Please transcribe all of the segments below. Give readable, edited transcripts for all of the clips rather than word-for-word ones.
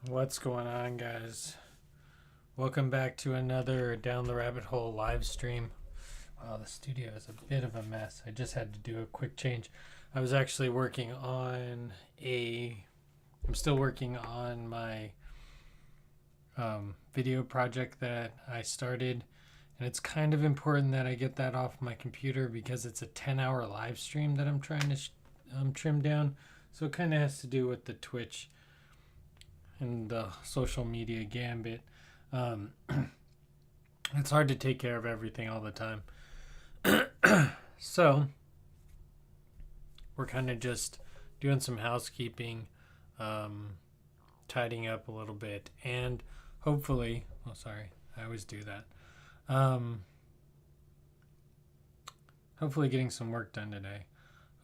What's going on, guys? Welcome back to another Down the Rabbit Hole live stream. Wow, the studio is a bit of a mess. I just had to do a quick change. I was actually working on I'm still working on my video project that I started, and it's kind of important that I get that off my computer because it's a 10-hour live stream that I'm trying to trim down. So it kind of has to do with the Twitch and the social media gambit. It's hard to take care of everything all the time. So we're kind of just doing some housekeeping, tidying up a little bit, and hopefully, I always do that. Hopefully getting some work done today.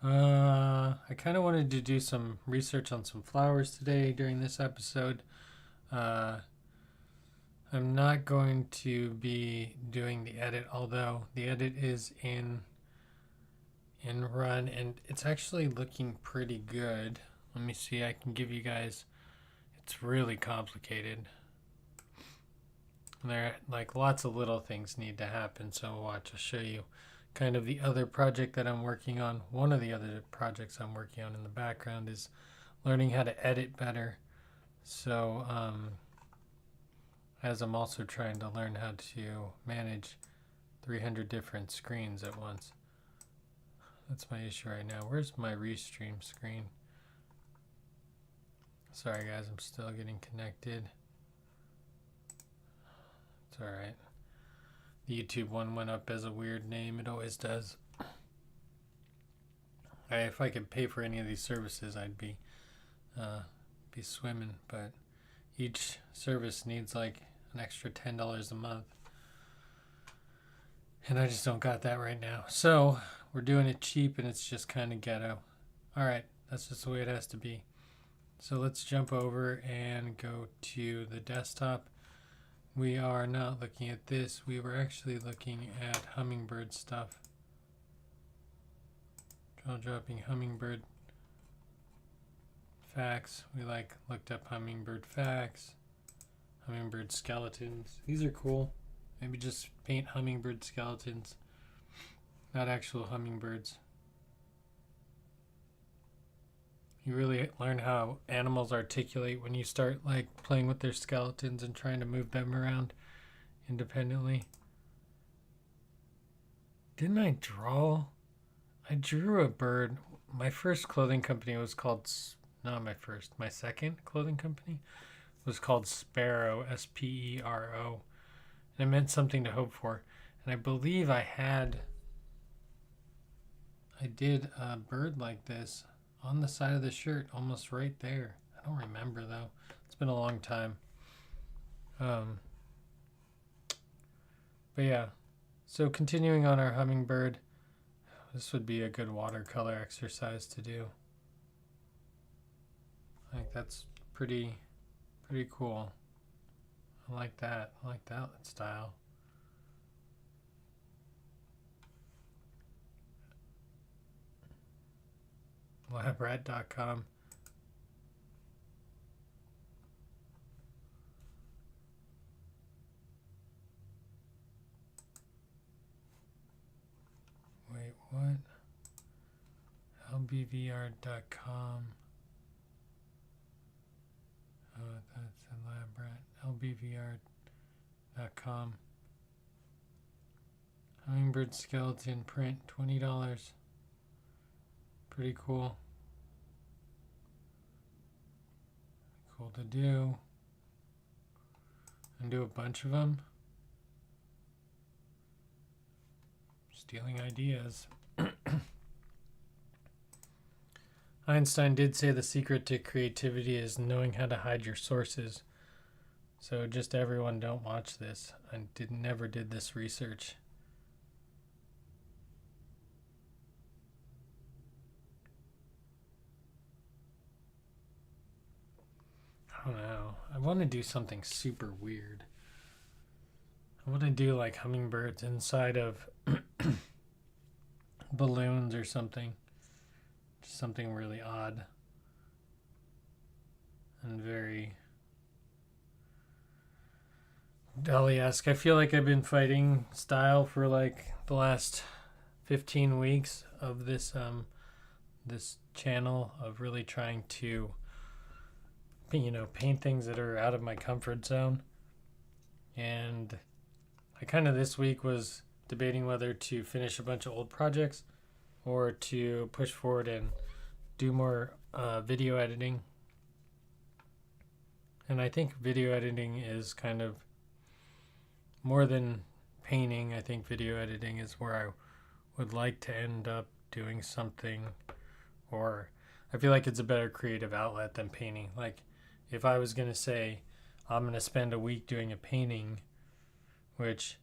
I kind of wanted to do some research on some flowers today during this episode. I'm not going to be doing the edit, although the edit is in run, and it's actually looking pretty good. Let me see. I can give you guys. It's really complicated. There, like, lots of little things need to happen. So watch. I'll show you kind of the other project that I'm working on. One of the other projects I'm working on in the background is learning how to edit better. So as I'm also trying to learn how to manage 300 different screens at once. That's my issue right now. Where's my restream screen? Sorry guys, I'm still getting connected. It's alright. The YouTube one went up as a weird name. It always does. If I could pay for any of these services, I'd be swimming. But each service needs like an extra $10 a month, and I just don't got that right now. So we're doing it cheap, and it's just kind of ghetto. All right, that's just the way it has to be. So let's jump over and go to the desktop. We are not looking at this. We were actually looking at Hummingbird stuff. Draw dropping Hummingbird facts. We looked up Hummingbird facts, Hummingbird skeletons. These are cool. Maybe just paint Hummingbird skeletons, not actual hummingbirds. You really learn how animals articulate when you start playing with their skeletons and trying to move them around independently. Didn't I draw? I drew a bird. My first clothing company was called, not my first, my second clothing company was called Sparrow, Spero. And it meant something to hope for. And I believe I did a bird like this on the side of the shirt, almost right there. I don't remember though. It's been a long time. But yeah. So continuing on our hummingbird, this would be a good watercolor exercise to do. I think that's pretty cool. I like that. I like that style. Labrat.com. Wait, what? lbvr.com. Oh, that's a Labrat. lbvr.com. Hummingbird skeleton print, $20. Pretty cool. cool to do. And do a bunch of them. Stealing ideas. Einstein did say the secret to creativity is knowing how to hide your sources. So just everyone don't watch this. I never did this research. I don't know. I want to do something super weird. I want to do like hummingbirds inside of balloons or something. Just something really odd. And very Dali-esque. I feel like I've been fighting style for like the last 15 weeks of this this channel of really trying to paint things that are out of my comfort zone. And I kind of this week was debating whether to finish a bunch of old projects or to push forward and do more video editing. And I think video editing is kind of more than painting. I think video editing is where I would like to end up doing something, or I feel like it's a better creative outlet than painting. Like if I was going to say I'm going to spend a week doing a painting, which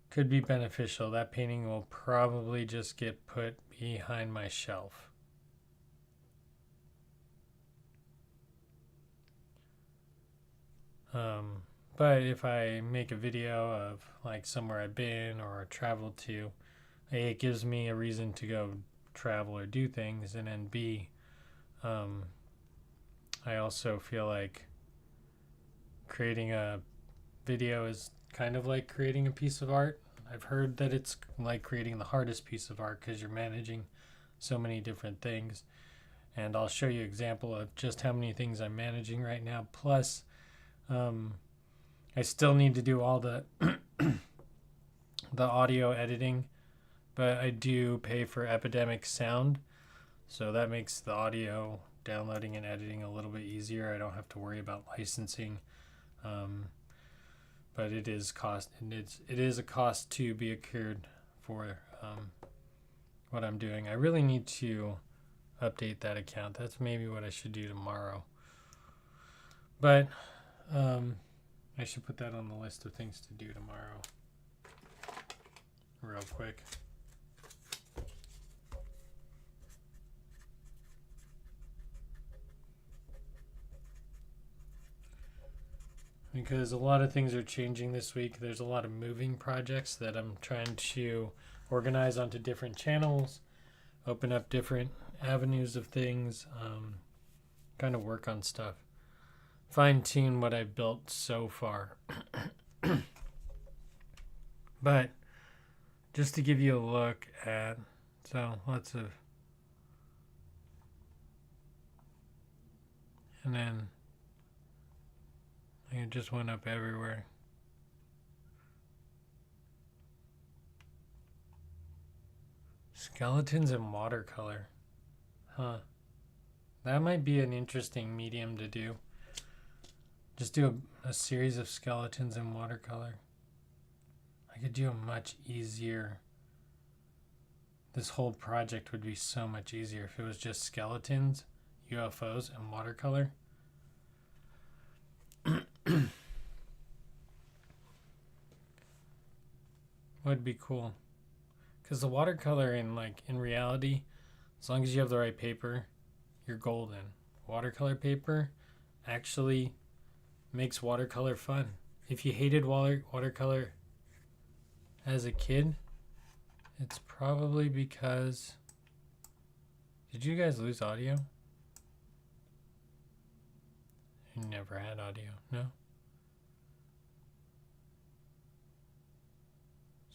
could be beneficial, that painting will probably just get put behind my shelf. But if I make a video of like somewhere I've been or traveled to, A, it gives me a reason to go travel or do things, and then B, I also feel like creating a video is kind of like creating a piece of art. I've heard that it's like creating the hardest piece of art because you're managing so many different things. And I'll show you an example of just how many things I'm managing right now. Plus, I still need to do all the the audio editing, but I do pay for Epidemic Sound, so that makes the audio downloading and editing a little bit easier. I don't have to worry about licensing, but it is cost, and it is a cost to be accrued for what I'm doing. I really need to update that account. That's maybe what I should do tomorrow, but I should put that on the list of things to do tomorrow real quick. Because a lot of things are changing this week. There's a lot of moving projects that I'm trying to organize onto different channels, open up different avenues of things, kind of work on stuff. Fine-tune what I've built so far. But just to give you a look at, so lots of, and then it just went up everywhere. Skeletons in watercolor. Huh. That might be an interesting medium to do. Just do a series of skeletons in watercolor. I could do a much easier. This whole project would be so much easier if it was just skeletons, UFOs, and watercolor. Would be cool. Because the watercolor in reality, as long as you have the right paper, you're golden. Watercolor paper actually makes watercolor fun. If you hated watercolor as a kid, it's probably because... Did you guys lose audio? You never had audio, no?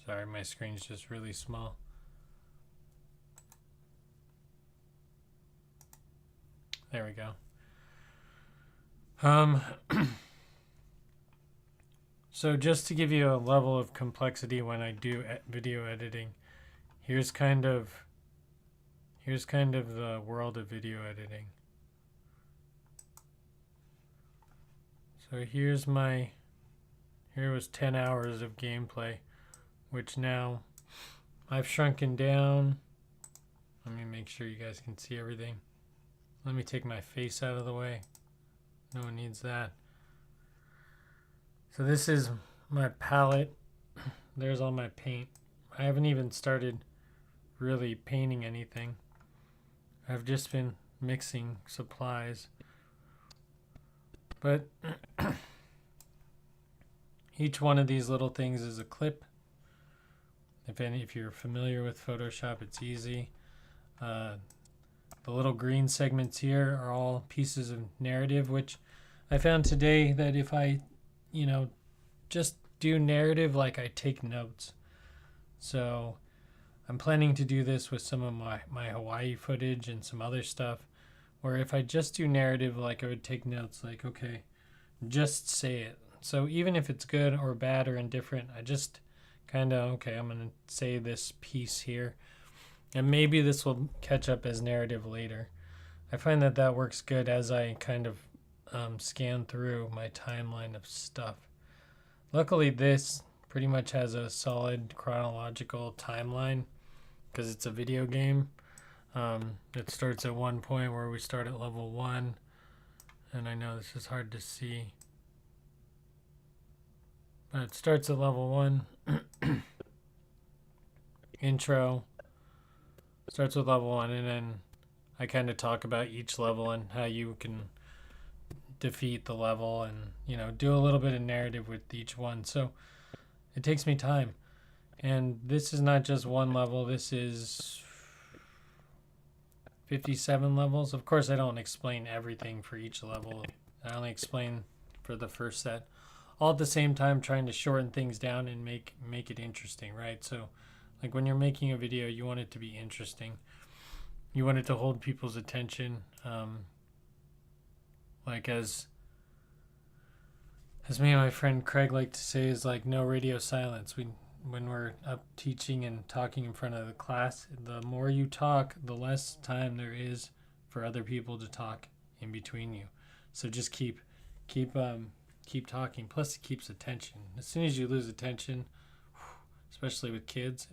Sorry, my screen's just really small. There we go. So just to give you a level of complexity when I do video editing, here's kind of the world of video editing. So here was 10 hours of gameplay, which now I've shrunken down. Let me make sure you guys can see everything. Let me take my face out of the way. No one needs that. So this is my palette. There's all my paint. I haven't even started really painting anything. I've just been mixing supplies. But each one of these little things is a clip. If you're familiar with Photoshop, it's easy. The little green segments here are all pieces of narrative, which I found today that if I, just do narrative, like I take notes. So I'm planning to do this with some of my Hawaii footage and some other stuff, where if I just do narrative, like I would take notes, like, okay, just say it. So even if it's good or bad or indifferent, I just kind of, okay, I'm going to say this piece here. And maybe this will catch up as narrative later. I find that works good as I kind of scan through my timeline of stuff. Luckily, this pretty much has a solid chronological timeline because it's a video game. It starts at one point where we start at level 1. And I know this is hard to see. But it starts at level 1. Intro. Starts with level 1, and then I kind of talk about each level and how you can defeat the level and, do a little bit of narrative with each one. So it takes me time. And this is not just one level. This is 57 levels. Of course, I don't explain everything for each level. I only explain for the first set. All at the same time, trying to shorten things down and make it interesting, right? So like when you're making a video, you want it to be interesting. You want it to hold people's attention. Like as me and my friend Craig like to say, is like no radio silence. When we're up teaching and talking in front of the class, the more you talk, the less time there is for other people to talk in between you. So just keep talking. Plus it keeps attention. As soon as you lose attention, especially with kids,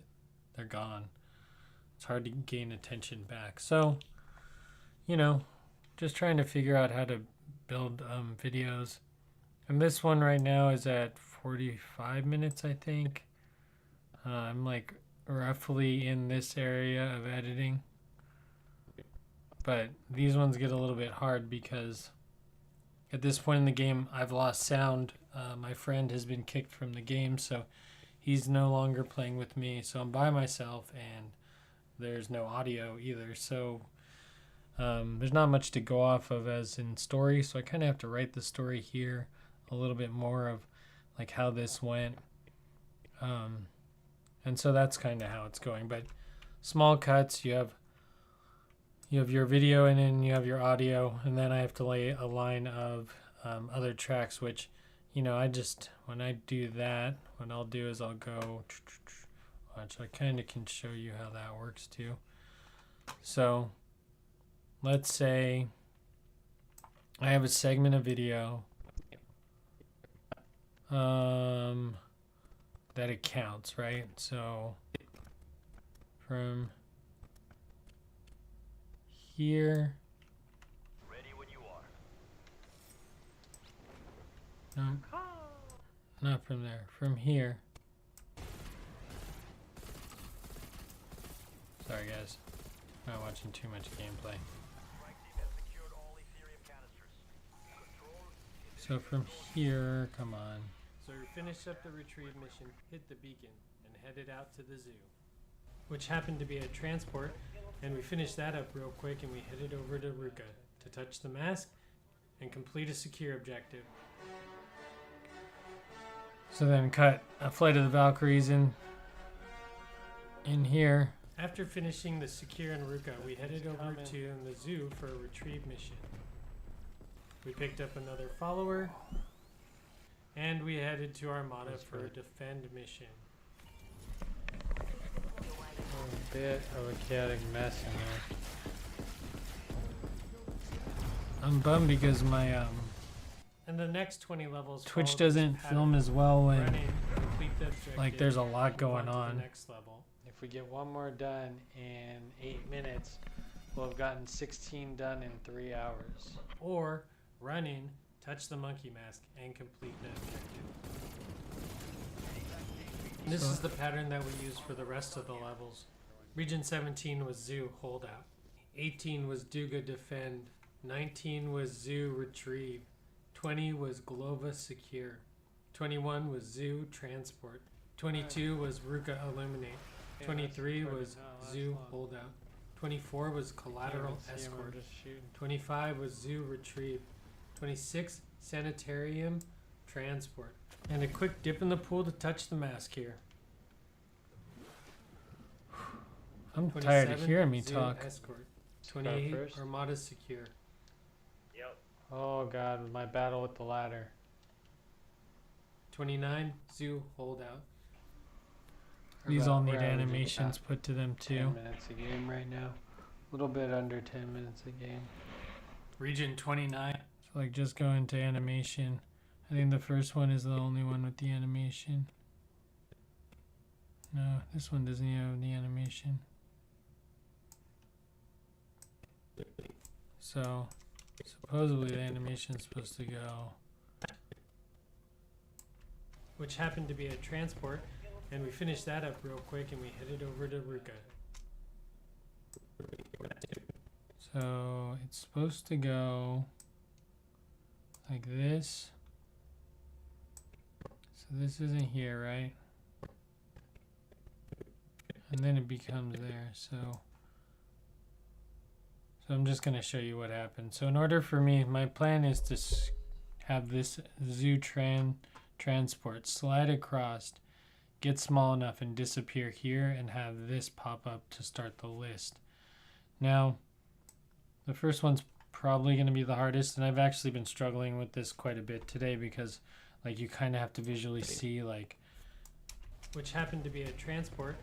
they're gone. It's hard to gain attention back. So, just trying to figure out how to build videos. And this one right now is at 45 minutes, I think. I'm like roughly in this area of editing. But these ones get a little bit hard because at this point in the game, I've lost sound. My friend has been kicked from the game, so he's no longer playing with me, so I'm by myself, and there's no audio either. So there's not much to go off of as in story, so I kind of have to write the story here a little bit more of like how this went. And so that's kind of how it's going. But small cuts, you have your video, and then you have your audio, and then I have to lay a line of other tracks, which when I do that, what I'll do is I'll go, watch, I kind of can show you how that works too. So let's say I have a segment of video that it counts, right? So from here, ready when you are. no, not from there, from here. Sorry guys, not watching too much gameplay. So from here, come on. So we finished up the retrieve mission, hit the beacon, and headed out to the zoo, which happened to be a transport, and we finished that up real quick, and we headed over to Ruka to touch the mask and complete a secure objective. So then cut a Flight of the Valkyries in here. After finishing the secure in Ruka, we headed over to the zoo for a retrieve mission. We picked up another follower, and we headed to Armada for a defend mission. A bit of a chaotic mess in there. I'm bummed because my and And the next 20 levels. Twitch follow this doesn't pattern. film as well when Running, complete the objective, like there's a lot move going to the on. next level. If we get one more done in 8 minutes, we'll have gotten 16 done in 3 hours. Or running, touch the monkey mask, and complete the objective. This is the pattern that we use for the rest of the levels. Region 17 was Zoo Holdout. 18 was Duga Defend. 19 was Zoo Retrieve. 20 was Glova Secure. 21 was Zoo Transport. 22 was Ruka Eliminate. 23 was Zoo Holdout. 24 was Collateral Escort. 25 was Zoo Retrieve. 26 Sanitarium Transport. And a quick dip in the pool to touch the mask here. I'm tired of 27, hearing me Zoo talk. Escort. 28 first? Armada Secure. Yep. Oh god, my battle with the ladder. 29 Zoo Holdout. These all need We're averaging animations about put to them 10 too. minutes a game right now. A little bit under 10 minutes a game. Region 29. So like just go into animation. I think the first one is the only one with the animation. No, this one doesn't even have the animation. So supposedly the animation is supposed to go. Which happened to be a transport. And we finished that up real quick and we headed over to Ruka. So it's supposed to go like this. So this isn't here, right? And then it becomes there. So I'm just going to show you what happened. So in order for me, my plan is to have this Zoo transport slide across, get small enough and disappear here, and have this pop up to start the list. Now, the first one's probably going to be the hardest, and I've actually been struggling with this quite a bit today because like you kind of have to visually see like, Which happened to be a transport.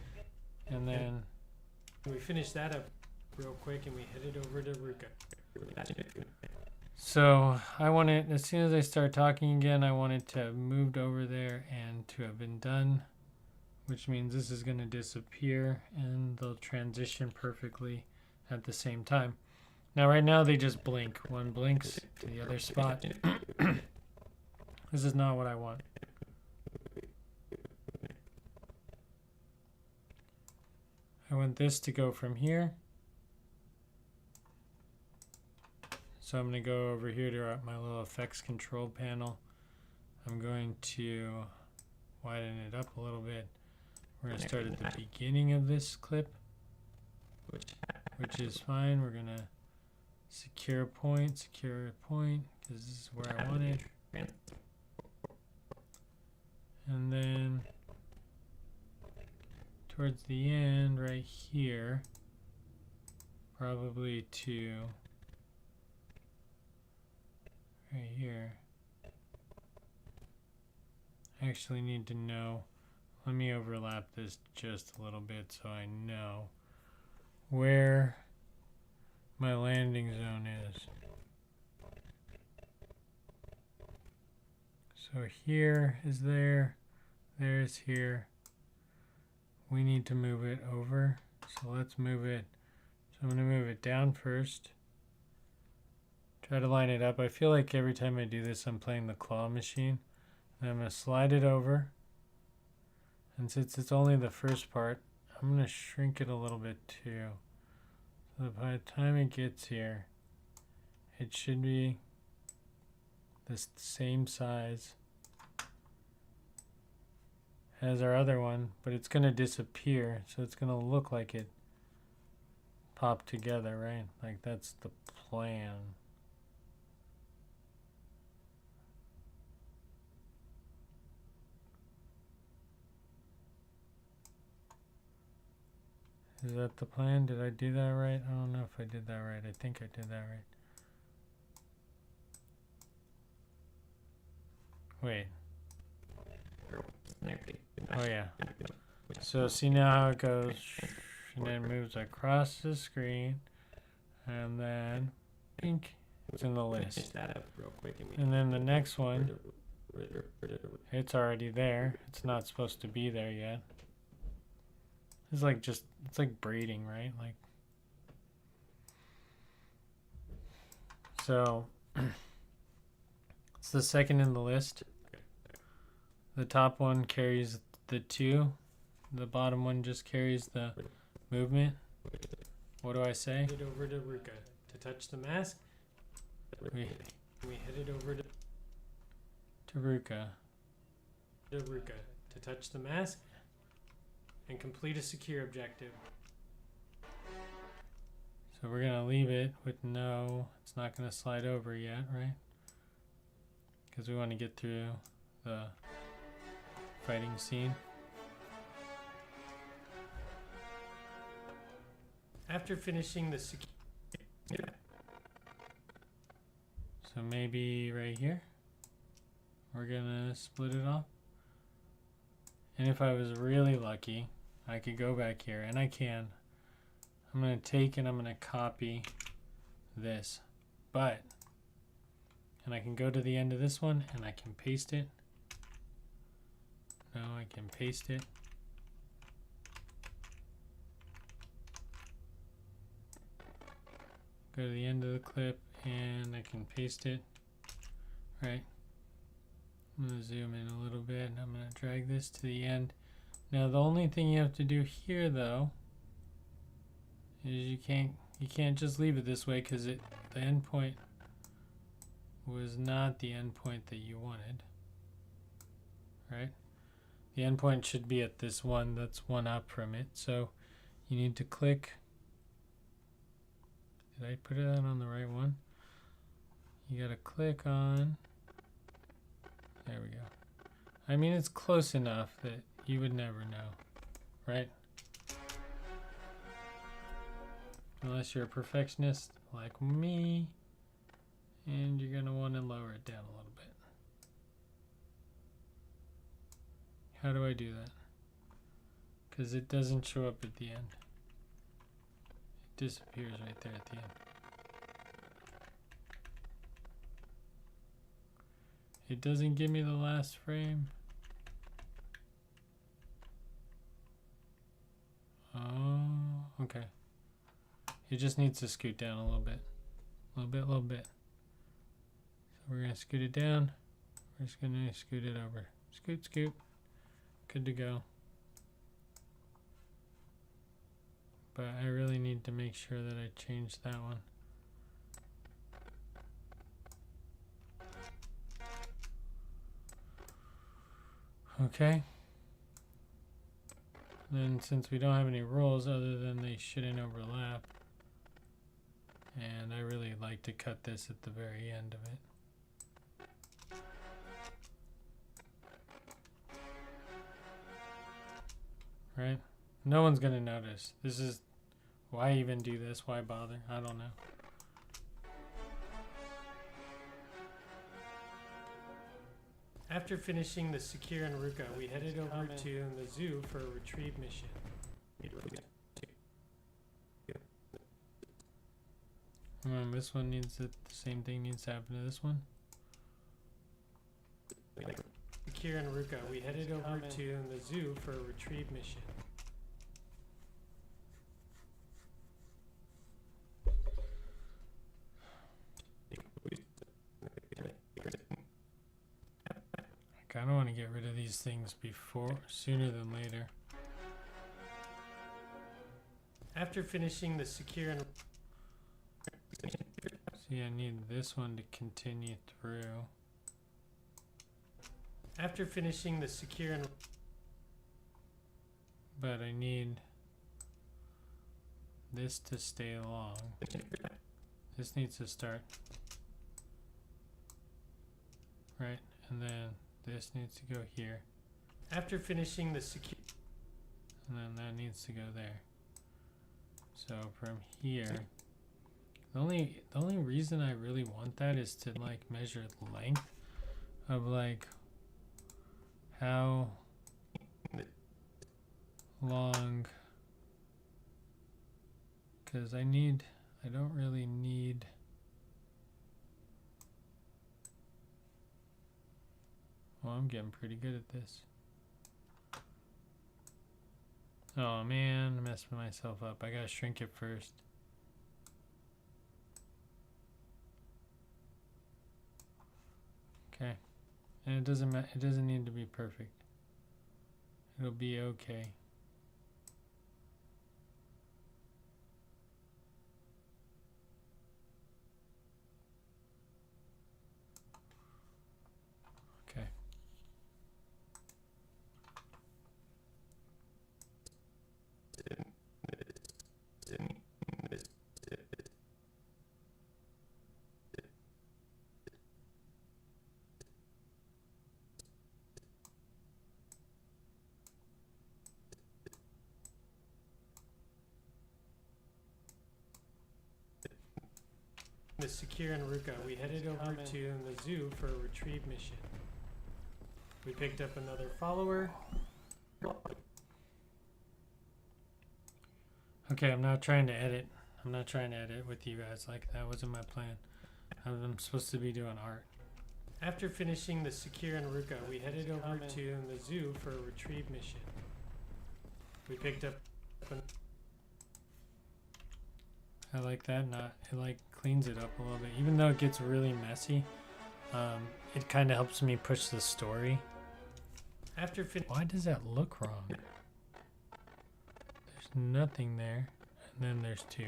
and then We finished that up real quick and we headed over to Ruka. so I want it, as soon as I start talking again, I want it to have moved over there and to have been done, which means this is going to disappear and they'll transition perfectly at the same time. Now right now they just blink. One blinks to the other spot. This is not what I want. I want this to go from here. So I'm going to go over here to my little effects control panel. I'm going to widen it up a little bit. We're going to start at the beginning of this clip, which is fine. We're going to secure a point, because this is where I want it. And then towards the end, right here, probably to right here. I actually need to know. Let me overlap this just a little bit so I know where my landing zone is. So here is there, there's here. We need to move it over. So let's move it. So I'm going to move it down first. Try to line it up. I feel like every time I do this, I'm playing the claw machine. And I'm going to slide it over. And since it's only the first part, I'm going to shrink it a little bit too. So by the time it gets here, it should be the same size as our other one, but it's going to disappear. So it's going to look like it popped together, right? Like that's the plan. Is that the plan? Did I do that right? I don't know if I did that right. I think I did that right. Wait. Oh yeah. So see now how it goes, and then moves across the screen, and then pink, It's in the Finish list. that up real quick. And then the next one, it's already there. It's not supposed to be there yet. It's like it's like braiding, right? Like, so it's the second in the list. The top one carries the 2. The bottom one just carries the movement. What do I say? Head over to Ruka to touch the mask. We headed over to Ruka. To touch the mask and complete a secure objective. So we're gonna leave it with no. It's not gonna slide over yet, right? Because we want to get through the fighting scene. After finishing the secure, so maybe right here, we're gonna split it off. And if I was really lucky, I could go back here, and I can. I'm gonna take and I'm gonna copy this, and I can go to the end of this one and I can paste it. No, I can paste it. Go to the end of the clip and I can paste it. Right. I'm going to zoom in a little bit and I'm going to drag this to the end. Now the only thing you have to do here though is you can't just leave it this way because the endpoint was not the endpoint that you wanted. Right? The endpoint should be at this one that's one up from it. So you need to click. Did I put it on the right one? You gotta click on. There we go. I mean, it's close enough that you would never know, right? Unless you're a perfectionist like me, and you're gonna want to lower it down a little bit. How do I do that? Because it doesn't show up at the end. It disappears right there at the end. It doesn't give me the last frame. Oh, okay. It just needs to scoot down a little bit. A little bit. So we're going to scoot it down. We're just going to scoot it over. Scoot, scoot. Good to go. But I really need to make sure that I change that one. Okay. Then since we don't have any rules other than they shouldn't overlap, and I really like to cut this at the very end of it. Right? No one's gonna notice. This is, why even do this? Why bother? I don't know. After finishing the secure in Ruka, we headed over to the zoo for a retrieve mission. This one needs the same thing needs to happen to this one. Secure in Ruka, we headed over to the zoo for a retrieve mission. I kind of want to get rid of these things sooner than later. After finishing the secure and see, I need this one to continue through. After finishing the secure and but I need this to stay along. This needs to start. Right, and then this needs to go here. After finishing the secure, and then that needs to go there. So from here, the only reason I really want that is to like measure the length of like how long, because I don't really need Well, I'm getting pretty good at this. Oh man, I messed myself up. I gotta shrink it first. Okay, and it doesn't need to be perfect. It'll be okay. Okay. The Secure and Ruka, we headed over to the zoo for a retrieve mission. We picked up another follower. Okay, I'm not trying to edit. I'm not trying to edit with you guys. Like, that wasn't my plan. I'm supposed to be doing art. After finishing the Secure and Ruka, we headed over to the zoo for a retrieve mission. We picked up I like that. It like cleans it up a little bit, even though it gets really messy. It kind of helps me push the story. Why does that look wrong? There's nothing there, and then there's two.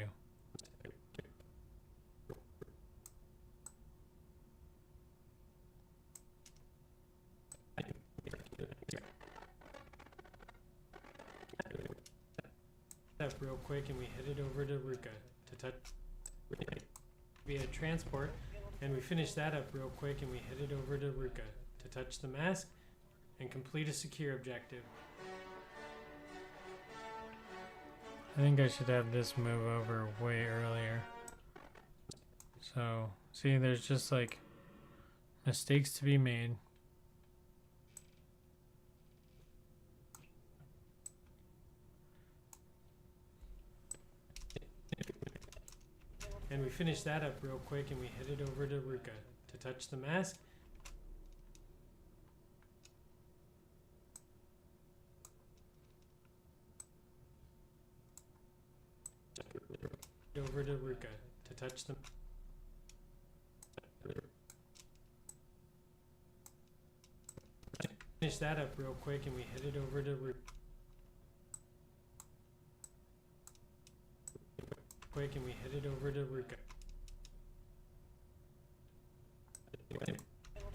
Up real quick, and we headed over to Ruka to touch via transport, and we finished that up real quick, and we headed over to Ruka to touch the mask and complete a secure objective. I think I should have this move over way earlier. So, see, there's just like mistakes to be made. And we finished that up real quick, and we headed over to Ruka to touch the mask. Over to Ruka to touch the. Finish that up real quick, and we headed over to Ruka. And we headed over to Ruka.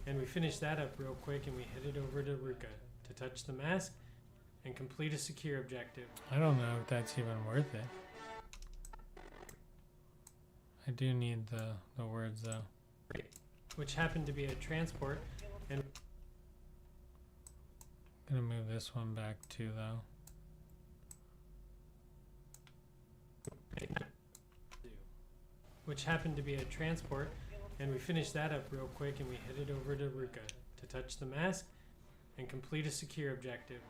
And we finished that up real quick, and we headed over to Ruka to touch the mask and complete a secure objective. I don't know if that's even worth it. I do need the words though. Which happened to be a transport, and I'm gonna move this one back too though. Which happened to be a transport, and we finished that up real quick, and we headed over to Ruka to touch the mask and complete a secure objective.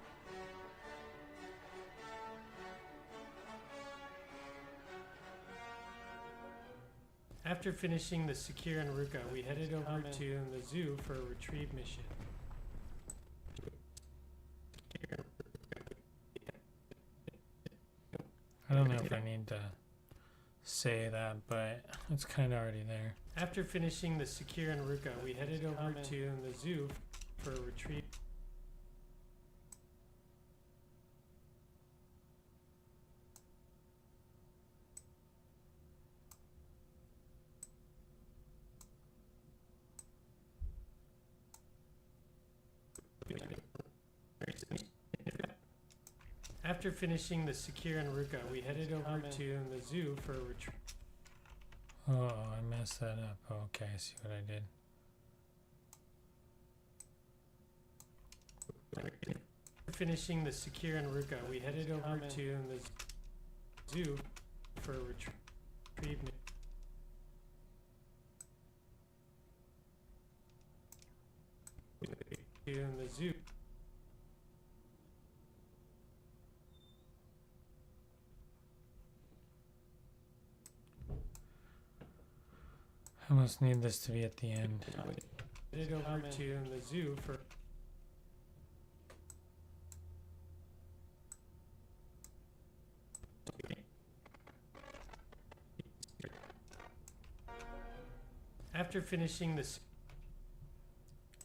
After finishing the Secure and Ruka, we headed over to the zoo for a retrieve mission. I don't know if I need to say that, but it's kind of already there. After finishing the Secure and Ruka, we headed over to the zoo for a retrieve. After finishing the Secure and Ruka, we headed over to the zoo for a retreat. Oh, I messed that up. Okay, I see what I did. After finishing the Secure and Ruka, we headed over to the zoo for a retrieve. In the zoo. I almost need this to be at the end. Headed over to the zoo for. After finishing this,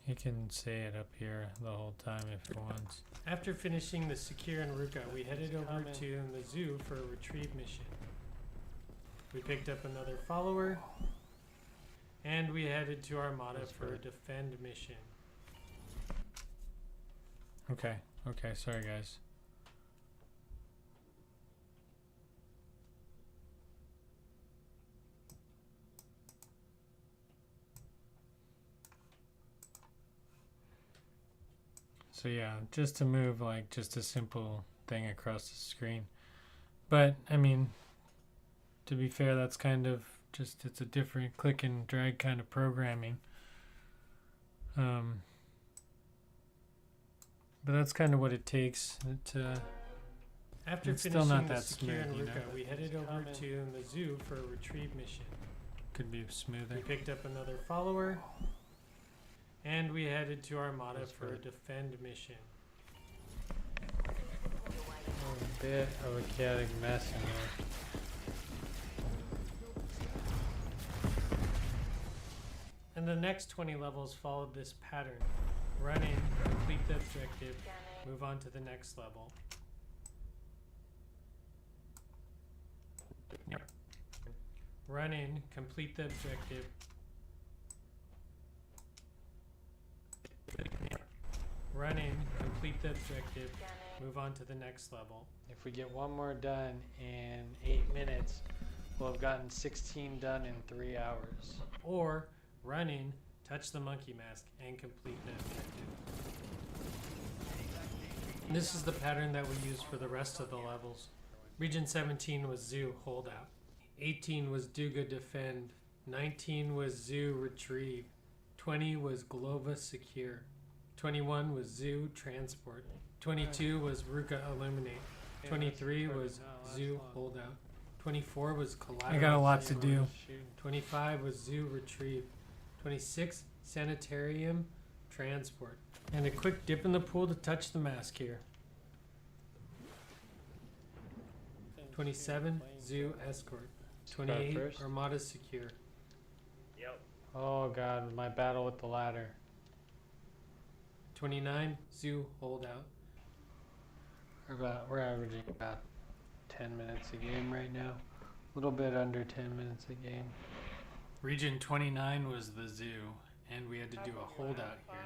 he can say it up here the whole time if he wants. After finishing the Secure and Ruka, we headed over to Mizzou for a retrieve mission. We picked up another follower, and we headed to Armada for a defend mission. Okay, sorry guys. So yeah, just to move like just a simple thing across the screen. But I mean, to be fair, that's kind of just, it's a different click and drag kind of programming. But that's kind of what it takes to. After it's still not that smooth, you know. We headed over to Mizzou for a retrieve mission. Could be smoother. We picked up another follower, and we headed to Armada for a defend mission. A bit of a chaotic mess in there. And the next 20 levels followed this pattern. Run in, complete the objective, move on to the next level. Yep. Run in, complete the objective. Run in, complete the objective, move on to the next level. If we get one more done in 8 minutes, we'll have gotten 16 done in 3 hours. Or run in, touch the monkey mask, and complete the objective. This is the pattern that we use for the rest of the levels. Region 17 was Zoo Holdout. 18 was Duga Defend. 19 was Zoo Retrieve. 20 was Glova Secure. 21 was Zoo Transport. 22 was Ruka Eliminate. 23 was Zoo Holdout. 24 was Collateral. I got a lot to do. 25 was Zoo Retrieve. 26 Sanitarium Transport. And a quick dip in the pool to touch the mask here. 27 Zoo Escort. 28 Armada Secure. Yep. Oh god, my battle with the ladder. 29 Zoo Holdout. We're averaging about 10 minutes a game right now. A little bit under 10 minutes a game. Region 29 was the zoo, and we had to do a holdout here.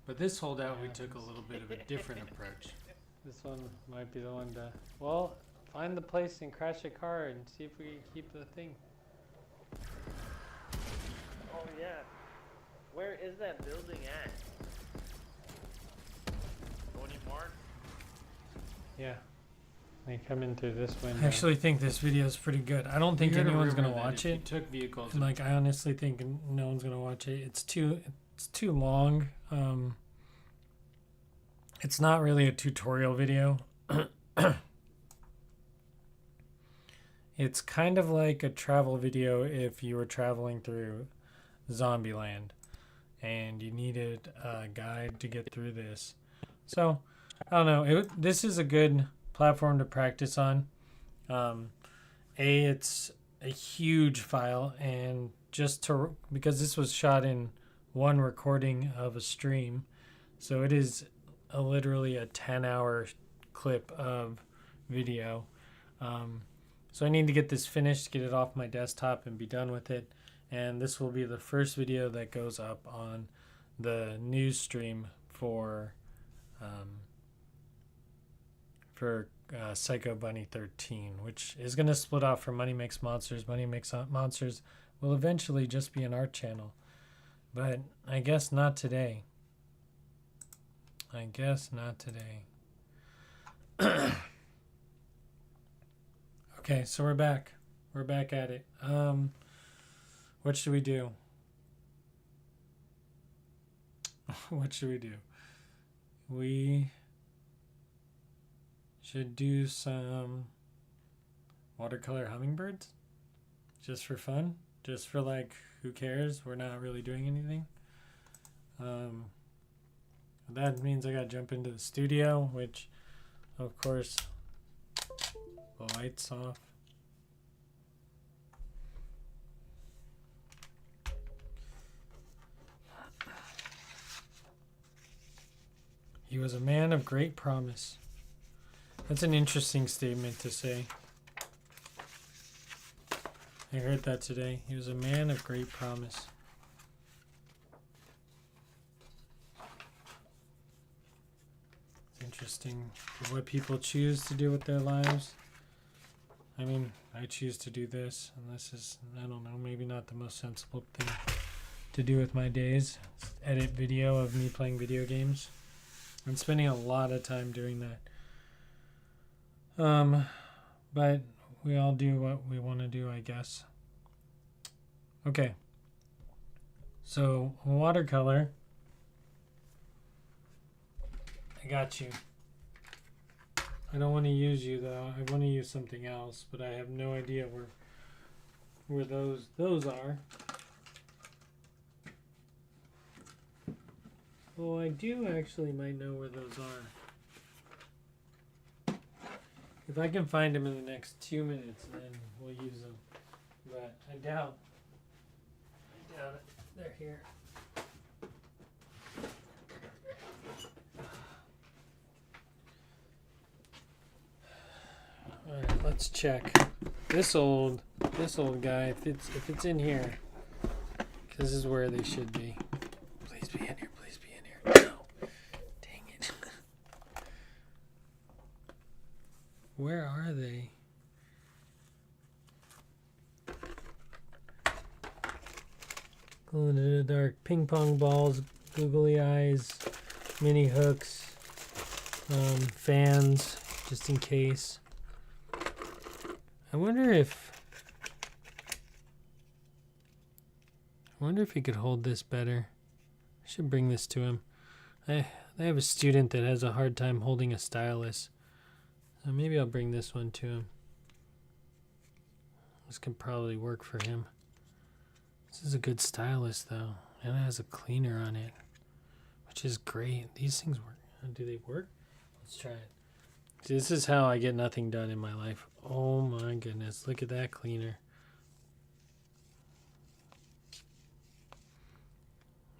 But this holdout, we took a little bit of a different approach. This one might be the one to, well, find the place and crash a car and see if we can keep the thing. Oh yeah. Where is that building at? Tony Mark? Yeah. They come in through this window. I actually think this video is pretty good. I don't think anyone's gonna watch it. Took vehicles. Like I honestly think no one's gonna watch it. It's too long. It's not really a tutorial video. It's kind of like a travel video if you were traveling through Zombieland and you needed a guide to get through this. So I don't know. This is a good platform to practice on. It's a huge file, and because this was shot in one recording of a stream, so it is literally a 10-hour clip of video. So I need to get this finished, get it off my desktop, and be done with it. And this will be the first video that goes up on the news stream for Psycho Bunny 13, which is going to split off from Money Makes Monsters. Money Makes Monsters will eventually just be an art channel. But I guess not today. Okay, so we're back. We're back at it. What should we do? We should do some watercolor hummingbirds just for fun, just for like, who cares? We're not really doing anything. That means I gotta jump into the studio, which of course the lights off. He was a man of great promise. That's an interesting statement to say. I heard that today. He was a man of great promise. It's interesting what people choose to do with their lives. I mean, I choose to do this, and this is, I don't know, maybe not the most sensible thing to do with my days. Edit video of me playing video games. I'm spending a lot of time doing that. But we all do what we want to do, I guess. Okay. So, watercolor. I got you. I don't want to use you though. I want to use something else, but I have no idea where those are. Oh, I do actually might know where those are. If I can find them in the next 2 minutes, then we'll use them. But I doubt it. They're here. Alright, let's check. This old guy, if it's in here, this is where they should be. Please be in here, please be in here. No. Dang it. Where are they? Glow in the dark ping pong balls, googly eyes, mini hooks, fans, just in case. I wonder if he could hold this better. I should bring this to him. I have a student that has a hard time holding a stylus. So maybe I'll bring this one to him. This can probably work for him. This is a good stylus though. And it has a cleaner on it, which is great. These things work. Do they work? Let's try it. See, this is how I get nothing done in my life. Oh my goodness, look at that cleaner.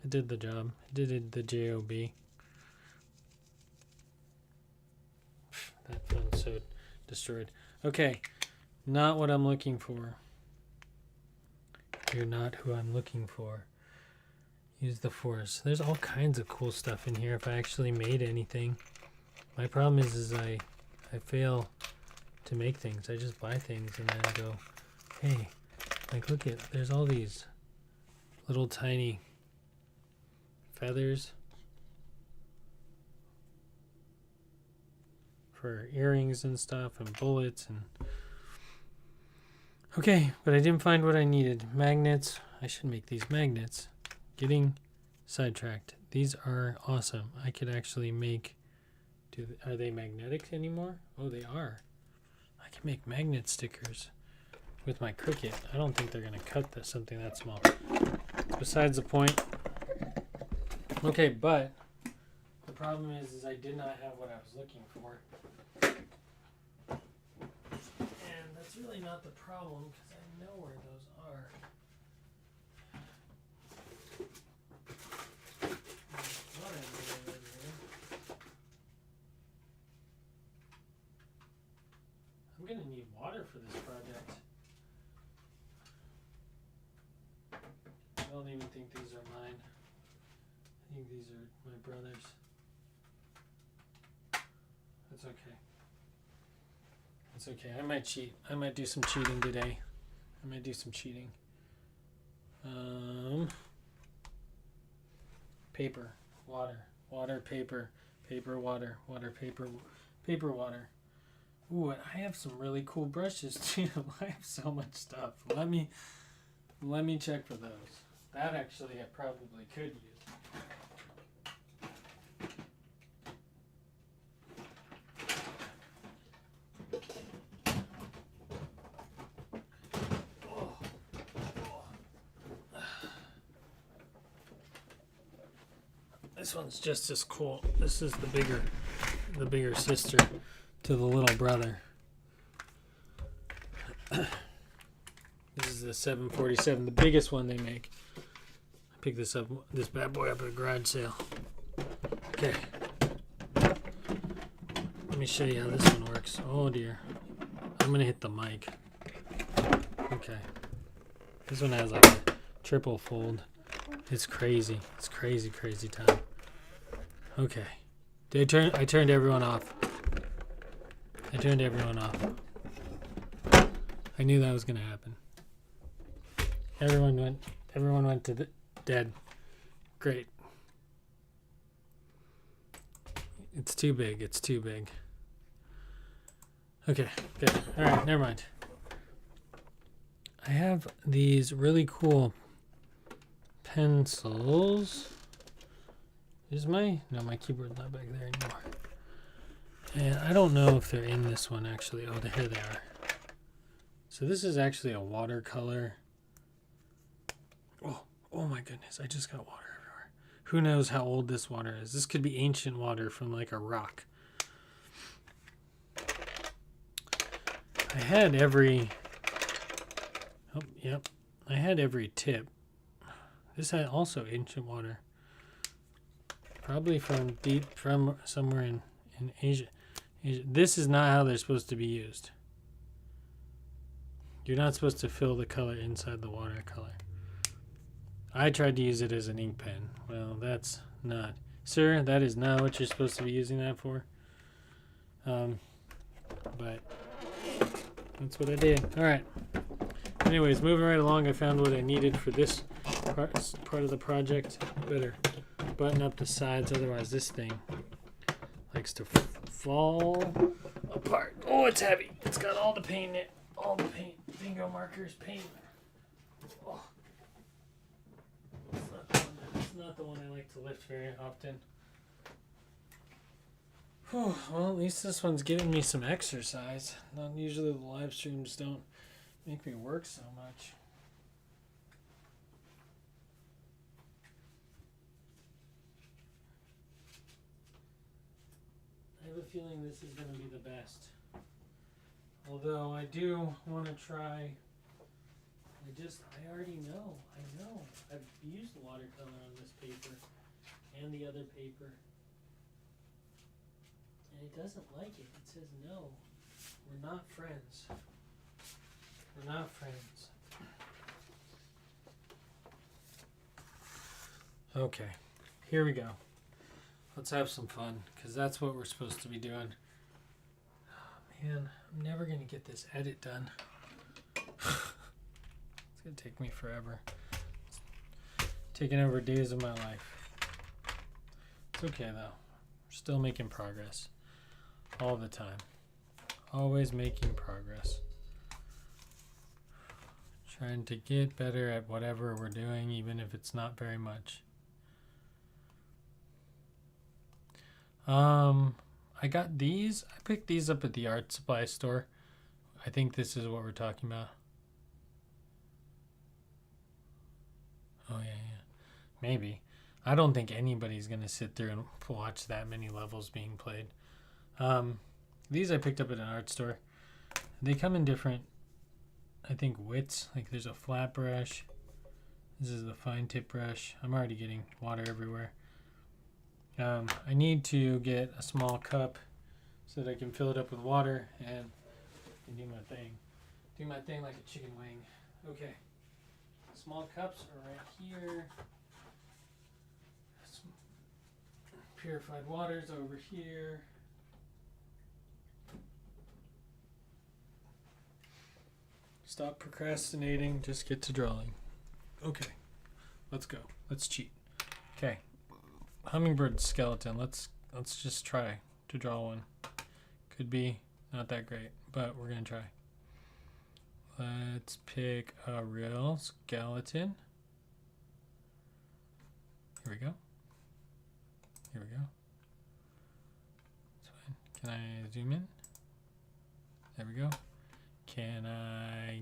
It did the job. It did the job. That phone's so destroyed. Okay, not what I'm looking for. You're not who I'm looking for. Use the force. There's all kinds of cool stuff in here if I actually made anything. My problem is I fail to make things. I just buy things and then go, hey, like look at, there's all these little tiny feathers for earrings and stuff and bullets and okay, but I didn't find what I needed. Magnets. I should make these magnets. Getting sidetracked. These are awesome. I could actually make, are they magnetic anymore? Oh, they are. I can make magnet stickers with my Cricut. I don't think they're going to cut something that small. Besides the point. Okay, but the problem is I did not have what I was looking for. And that's really not the problem because I know where those are. I'm going to need water for this project. I don't even think these are mine. I think these are my brother's. That's okay. It's okay. I might cheat. I might do some cheating today. Paper, water, paper, water, paper, water. Ooh, and I have some really cool brushes too. I have so much stuff. Let me check for those. That actually I probably could use. This one's just as cool. This is the bigger sister to the little brother. This is the 747, the biggest one they make. I picked this bad boy up at a garage sale. Okay. Let me show you how this one works. Oh dear. I'm gonna hit the mic. Okay. This one has like a triple fold. It's crazy. It's crazy, crazy time. Okay. I turned everyone off. I turned everyone off. I knew that was gonna happen. Everyone went to the dead. Great. It's too big. It's too big. Okay, good. All right, never mind. I have these really cool pencils. My keyboard's not back there anymore. And I don't know if they're in this one actually. Oh, here they are. So this is actually a watercolor. Oh my goodness, I just got water everywhere. Who knows how old this water is? This could be ancient water from like a rock. I had every tip. This had also ancient water. Probably from somewhere in Asia. This is not how they're supposed to be used. You're not supposed to fill the color inside the watercolor. I tried to use it as an ink pen. Well, that's not. Sir, that is not what you're supposed to be using that for. But that's what I did. All right. Anyways, moving right along, I found what I needed for this part of the project. Better button up the sides, otherwise this thing likes to fall apart. Oh, it's heavy. It's got all the paint in it. All the paint. Bingo markers, paint. Oh. It's not the one I like to lift very often. Whew, well, at least this one's giving me some exercise. Not usually the live streams don't make me work so much. I have a feeling this is going to be the best. Although I do want to try. I already know. I know. I've used watercolor on this paper and the other paper. And it doesn't like it. It says no. We're not friends. We're not friends. Okay. Here we go. Let's have some fun, because that's what we're supposed to be doing. Oh, man, I'm never going to get this edit done. It's going to take me forever. It's taking over days of my life. It's okay, though. We're still making progress. All the time. Always making progress. Trying to get better at whatever we're doing, even if it's not very much. I got these. I picked these up at the art supply store. I think this is what we're talking about. Oh, yeah. Maybe. I don't think anybody's going to sit there and watch that many levels being played. These I picked up at an art store. They come in different, I think, widths. Like there's a flat brush. This is the fine tip brush. I'm already getting water everywhere. I need to get a small cup so that I can fill it up with water and do my thing. Do my thing like a chicken wing. Okay. Small cups are right here. Purified water's over here. Stop procrastinating. Just get to drawing. Okay. Let's go. Let's cheat. Okay. Hummingbird skeleton. Let's just try to draw one. Could be not that great, but we're gonna try. Let's pick a real skeleton. Here we go. Here we go. That's fine. Can I zoom in? There we go. Can I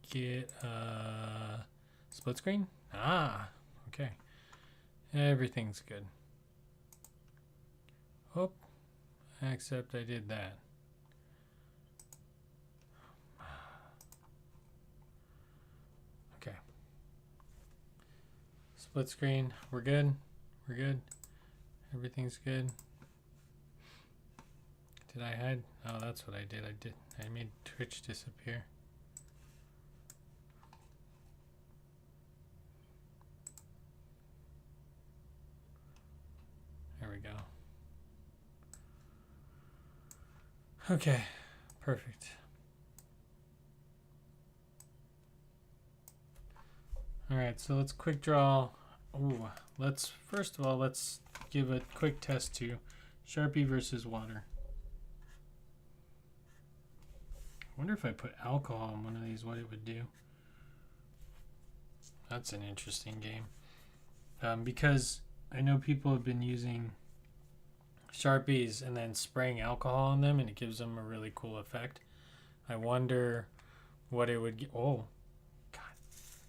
get a split screen? Ah, okay. Everything's good. Oh, except I did that. Okay. Split screen. We're good. We're good. Everything's good. Did I hide? Oh, that's what I did. I made Twitch disappear. There we go. Okay, perfect. All right, so let's quick draw. Ooh, first of all, let's give a quick test to Sharpie versus water. I wonder if I put alcohol in one of these, what it would do. That's an interesting game. Because I know people have been using Sharpies and then spraying alcohol on them, and it gives them a really cool effect. I wonder what it would get. Oh, God,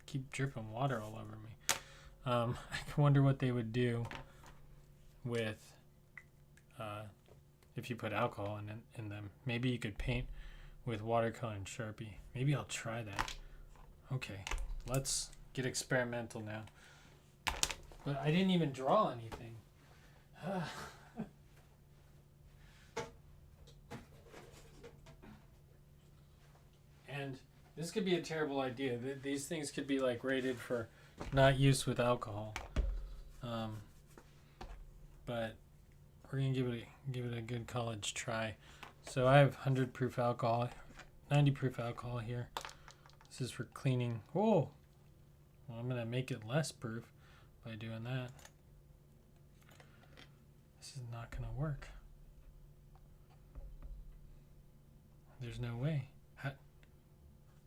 keep dripping water all over me. I wonder what they would do with if you put alcohol in them. Maybe you could paint with watercolor and Sharpie. Maybe I'll try that. Okay, let's get experimental now. But I didn't even draw anything. And this could be a terrible idea. These things could be like rated for not use with alcohol. But we're gonna give it a good college try. So I have 100 proof alcohol, 90 proof alcohol here. This is for cleaning. Oh, well, I'm gonna make it less proof by doing that. This is not gonna work. There's no way.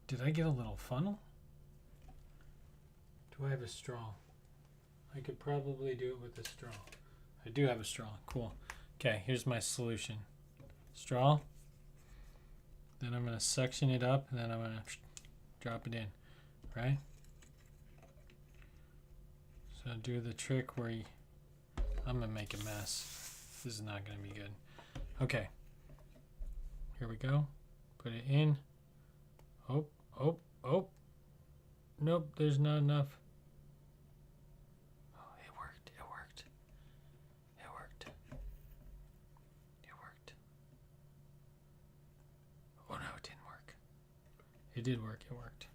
Did I get a little funnel? Do I have a straw? I could probably do it with a straw. I do have a straw. Cool. Okay, here's my solution. Straw. Then I'm going to suction it up, and then I'm going to drop it in. Right? So do the trick where I'm going to make a mess. This is not going to be good. Okay. Here we go. Put it in. Oh. Nope, there's not enough. Oh, it worked. Oh no, it didn't work. It did work, it worked.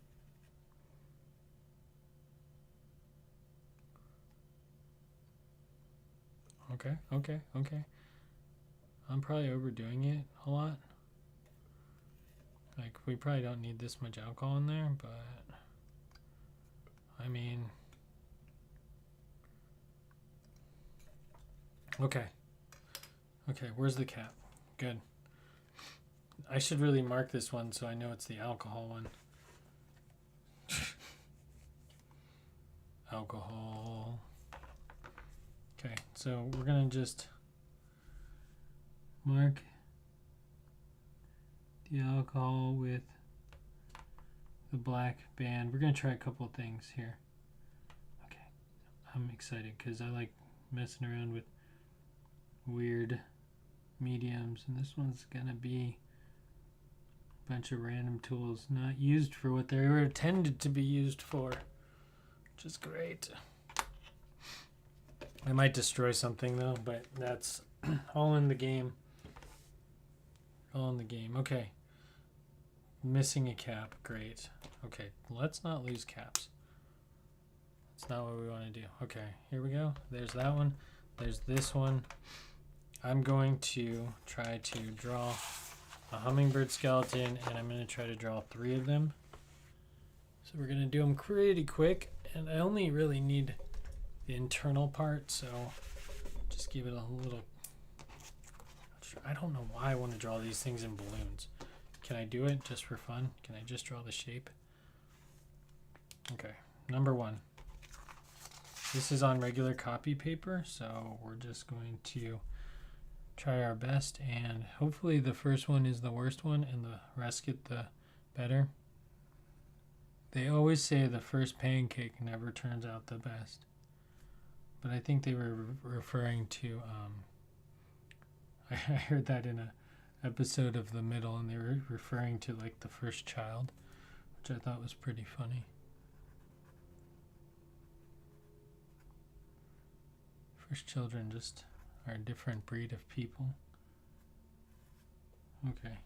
Okay. I'm probably overdoing it a lot. Like, we probably don't need this much alcohol in there, but I mean, okay, where's the cap? Good. I should really mark this one so I know it's the alcohol one. Alcohol. Okay, so we're gonna just mark the alcohol with the black band. We're going to try a couple of things here. Okay, I'm excited because I like messing around with weird mediums, and this one's going to be a bunch of random tools not used for what they were intended to be used for, which is great. I might destroy something though, but that's all in the game. Okay. Missing a cap. Great. Okay, let's not lose caps. That's not what we want to do. Okay, here we go. There's that one. There's this one. I'm going to try to draw a hummingbird skeleton, and I'm going to try to draw 3 of them. So we're going to do them pretty quick, and I only really need the internal part, so just give it a little... I don't know why I want to draw these things in balloons. Can I do it just for fun? Can I just draw the shape? Okay, number 1. This is on regular copy paper, so we're just going to try our best, and hopefully the first one is the worst one and the rest get the better. They always say the first pancake never turns out the best, but I think they were referring to I heard that in a episode of The Middle, and they were referring to like the first child, which I thought was pretty funny. First children just are a different breed of people. Okay.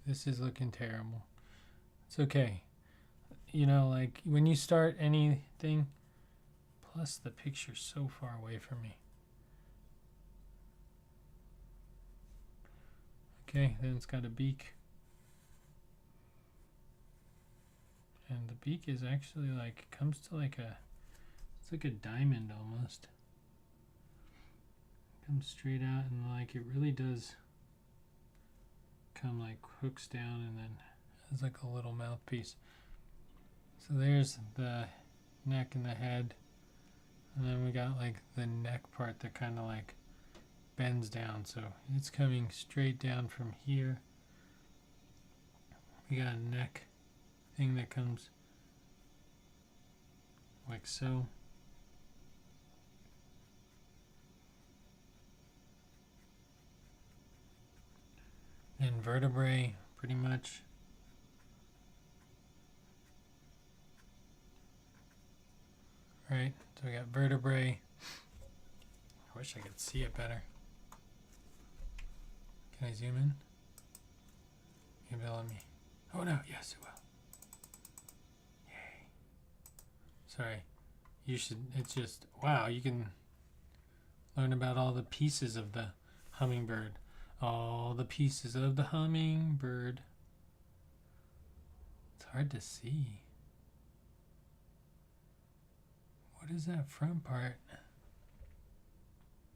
This is looking terrible. It's okay. You know, like when you start anything, plus the picture's so far away from me. Okay, then it's got a beak. And the beak is actually like, comes to like a, it's like a diamond almost. Comes straight out and like it really does come like hooks down and then has like a little mouthpiece. So there's the neck and the head. And then we got like the neck part that kind of like bends down. So it's coming straight down from here. We got a neck thing that comes like so. And vertebrae, pretty much. Right, so we got vertebrae. I wish I could see it better. Can I zoom in? Maybe it'll let me. Oh no, yes it will. Yay. Sorry. You should, it's just, wow, you can learn about all the pieces of the hummingbird. All the pieces of the hummingbird. It's hard to see. What is that front part?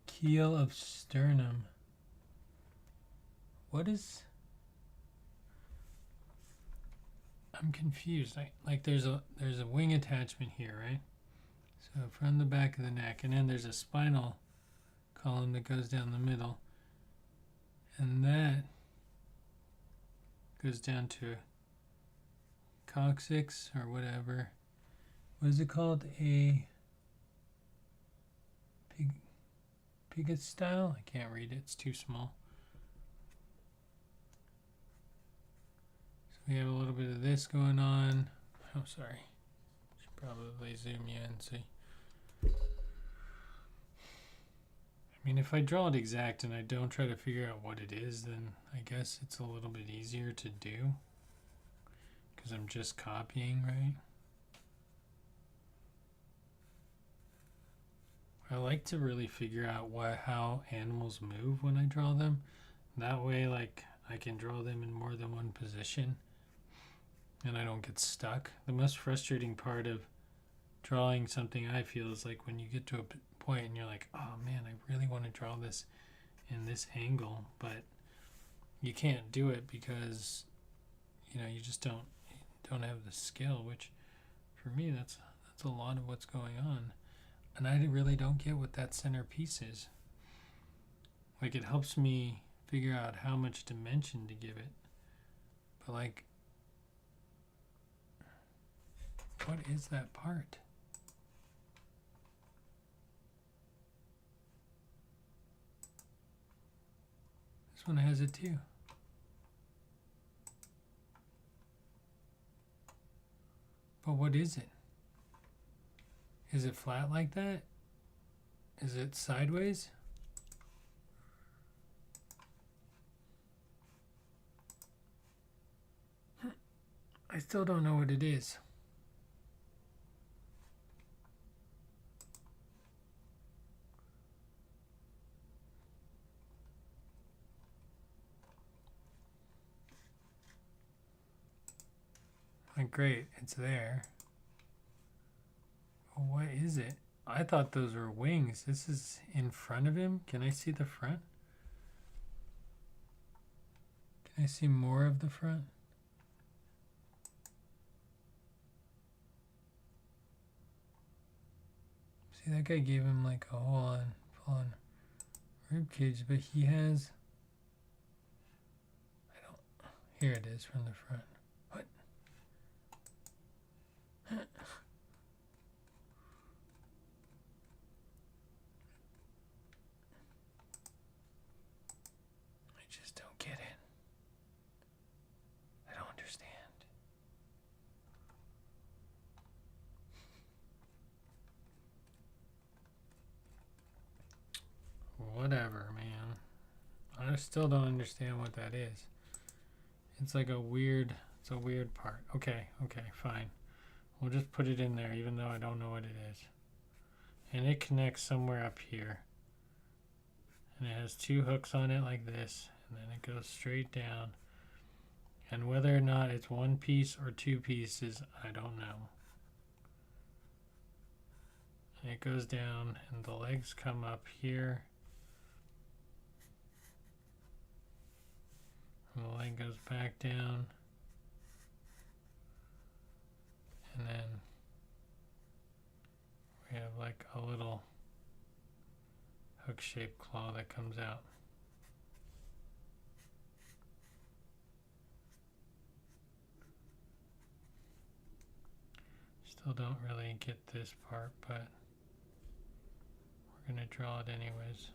Keel of sternum. What is... I'm confused. Like there's a wing attachment here, right? So from the back of the neck, and then there's a spinal column that goes down the middle. And that goes down to coccyx or whatever. What is it called? A Pigot style? I can't read it. It's too small. So we have a little bit of this going on. Oh, sorry. Should probably zoom you in, see. I mean, if I draw it exact and I don't try to figure out what it is, then I guess it's a little bit easier to do. Because I'm just copying, right? I like to really figure out how animals move when I draw them. That way, like, I can draw them in more than one position and I don't get stuck. The most frustrating part of drawing something, I feel, is like when you get to a point and you're like, oh man, I really want to draw this in this angle, but you can't do it because, you know, you just don't have the skill, which for me, that's a lot of what's going on. And I really don't get what that center piece is. Like, it helps me figure out how much dimension to give it. But, like, what is that part? This one has it too. But what is it? Is it flat like that? Is it sideways? I still don't know what it is. Like, great, it's there. What is it? I thought those were wings. This is in front of him. Can I see the front? Can I see more of the front? See, that guy gave him like a full-on rib cage, but he has... Here it is from the front. What? I just don't get it. I don't understand. Whatever, man. I still don't understand what that is. It's like it's a weird part. Okay, fine. We'll just put it in there even though I don't know what it is. And it connects somewhere up here. And it has two hooks on it like this, and then it goes straight down. And whether or not it's one piece or two pieces, I don't know. And it goes down, and the legs come up here. And the leg goes back down. And then we have like a little hook-shaped claw that comes out. Still don't really get this part, but we're going to draw it anyways.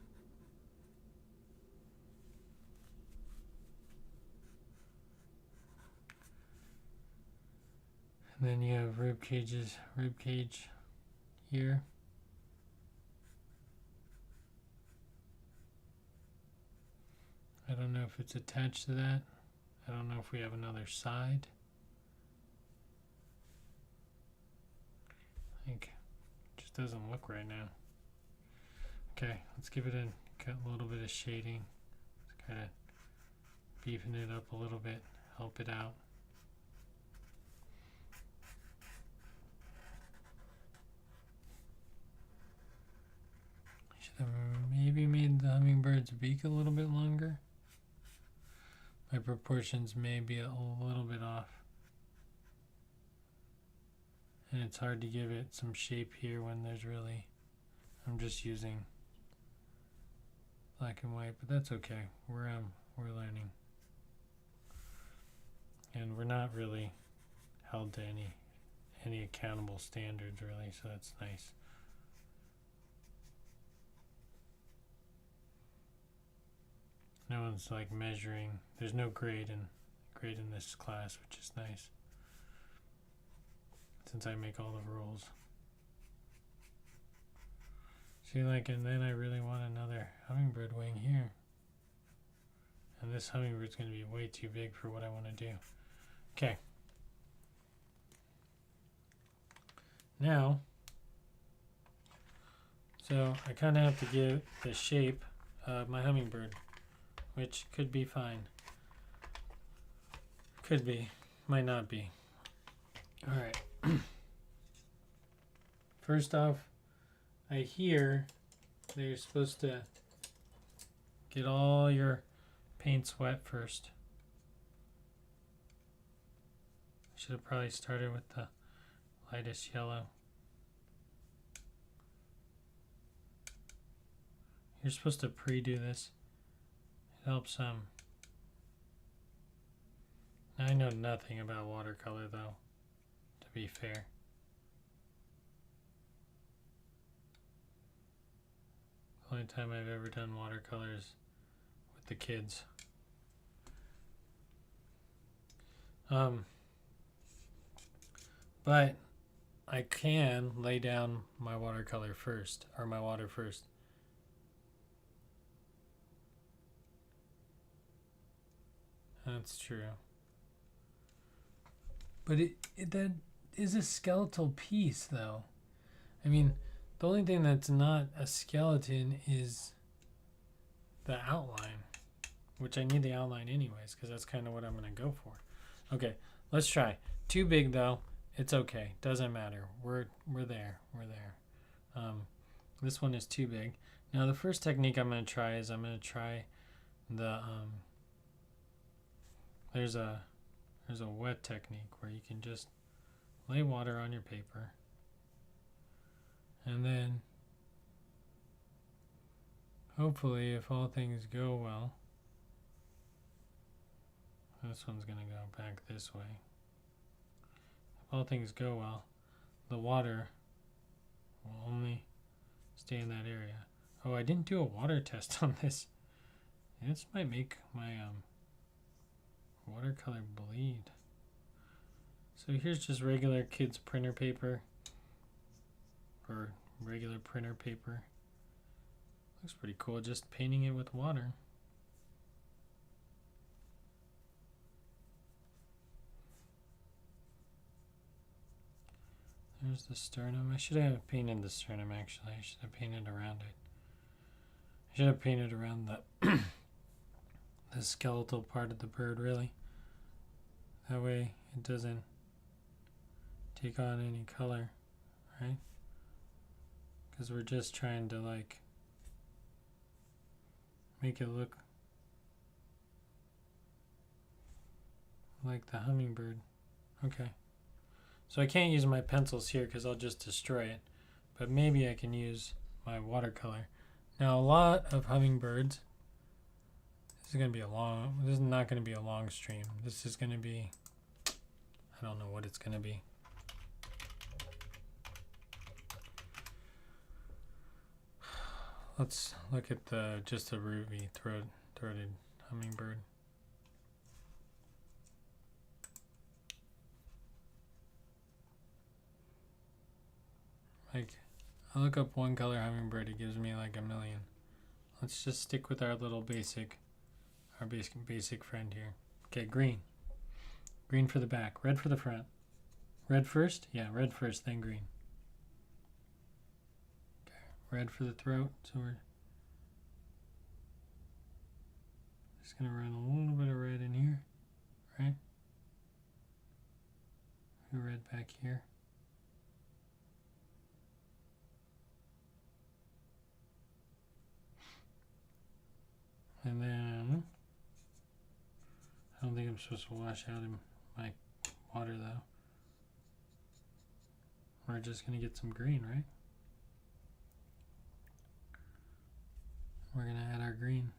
And then you have rib cage here. I don't know if it's attached to that. I don't know if we have another side. I think it just doesn't look right now. Okay, let's give it a little bit of shading. It's kind of beefing it up a little bit, help it out. Should have maybe made the hummingbird's beak a little bit longer. My proportions may be a little bit off. And it's hard to give it some shape here when there's really, I'm just using black and white, but that's okay. We're learning. And we're not really held to any accountable standards really, so that's nice. No one's like measuring. There's no grade in this class, which is nice. Since I make all the rules. See, like, and then I really want another hummingbird wing here. And this hummingbird's going to be way too big for what I want to do. Okay. Now, so I kind of have to give the shape of my hummingbird, which could be fine. Could be, might not be. All right. First off, I hear that you're supposed to get all your paints wet first. Should have probably started with the lightest yellow. You're supposed to pre-do this. It helps I know nothing about watercolor though, to be fair. The only time I've ever done watercolors with the kids. But I can lay down my watercolor first, or my water first. That's true. But that is a skeletal piece, though. I mean, the only thing that's not a skeleton is the outline, which I need the outline anyways, because that's kind of what I'm going to go for. Okay, let's try. Too big, though. It's okay. Doesn't matter. We're there. We're there. This one is too big. Now, the first technique I'm going to try is I'm going to try the... There's a wet technique where you can just lay water on your paper and then hopefully, if all things go well, this one's going to go back this way. If all things go well, the water will only stay in that area. Oh, I didn't do a water test on this. This might make my watercolor bleed. So here's just regular kids printer paper, or regular printer paper. Looks pretty cool, just painting it with water. There's the sternum. I should have painted the sternum actually. I should have painted around it. I should have painted around the the skeletal part of the bird really. That way it doesn't take on any color, right? Because we're just trying to like make it look like the hummingbird. Okay. So I can't use my pencils here because I'll just destroy it. But maybe I can use my watercolor. Now a lot of hummingbirds, this is not going to be a long stream. This is going to be, I don't know what it's going to be. Let's look at just a ruby throated hummingbird. Like, I look up one color hummingbird, it gives me like a million. Let's just stick with our little basic friend here. Okay, green. Green for the back, red for the front. Red first? Yeah, red first, then green. Okay, red for the throat, so we're just gonna run a little bit of red in here, right? Red back here. And then, I don't think I'm supposed to wash out in my water though. We're just going to get some green, right? We're going to add our green.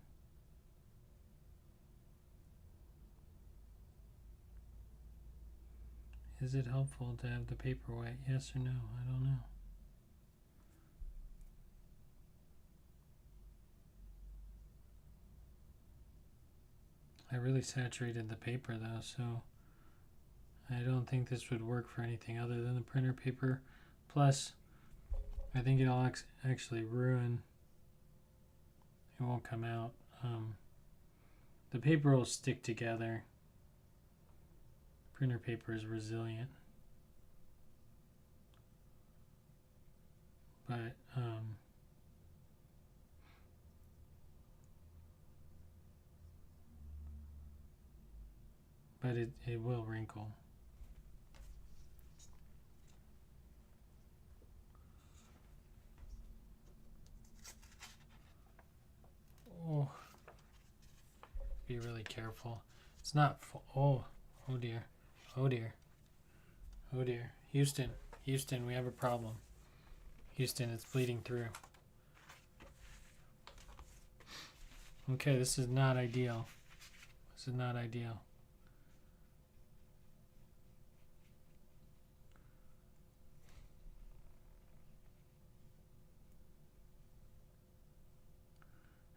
Is it helpful to have the paper wet? Yes or no? I don't know. I really saturated the paper though, so I don't think this would work for anything other than the printer paper. Plus, I think it'll actually ruin, it won't come out. The paper will stick together. Printer paper is resilient. But, it will wrinkle. Oh, be really careful. It's not full. Oh dear. Oh dear. Oh dear. Houston, we have a problem. Houston, it's bleeding through. Okay, this is not ideal. This is not ideal.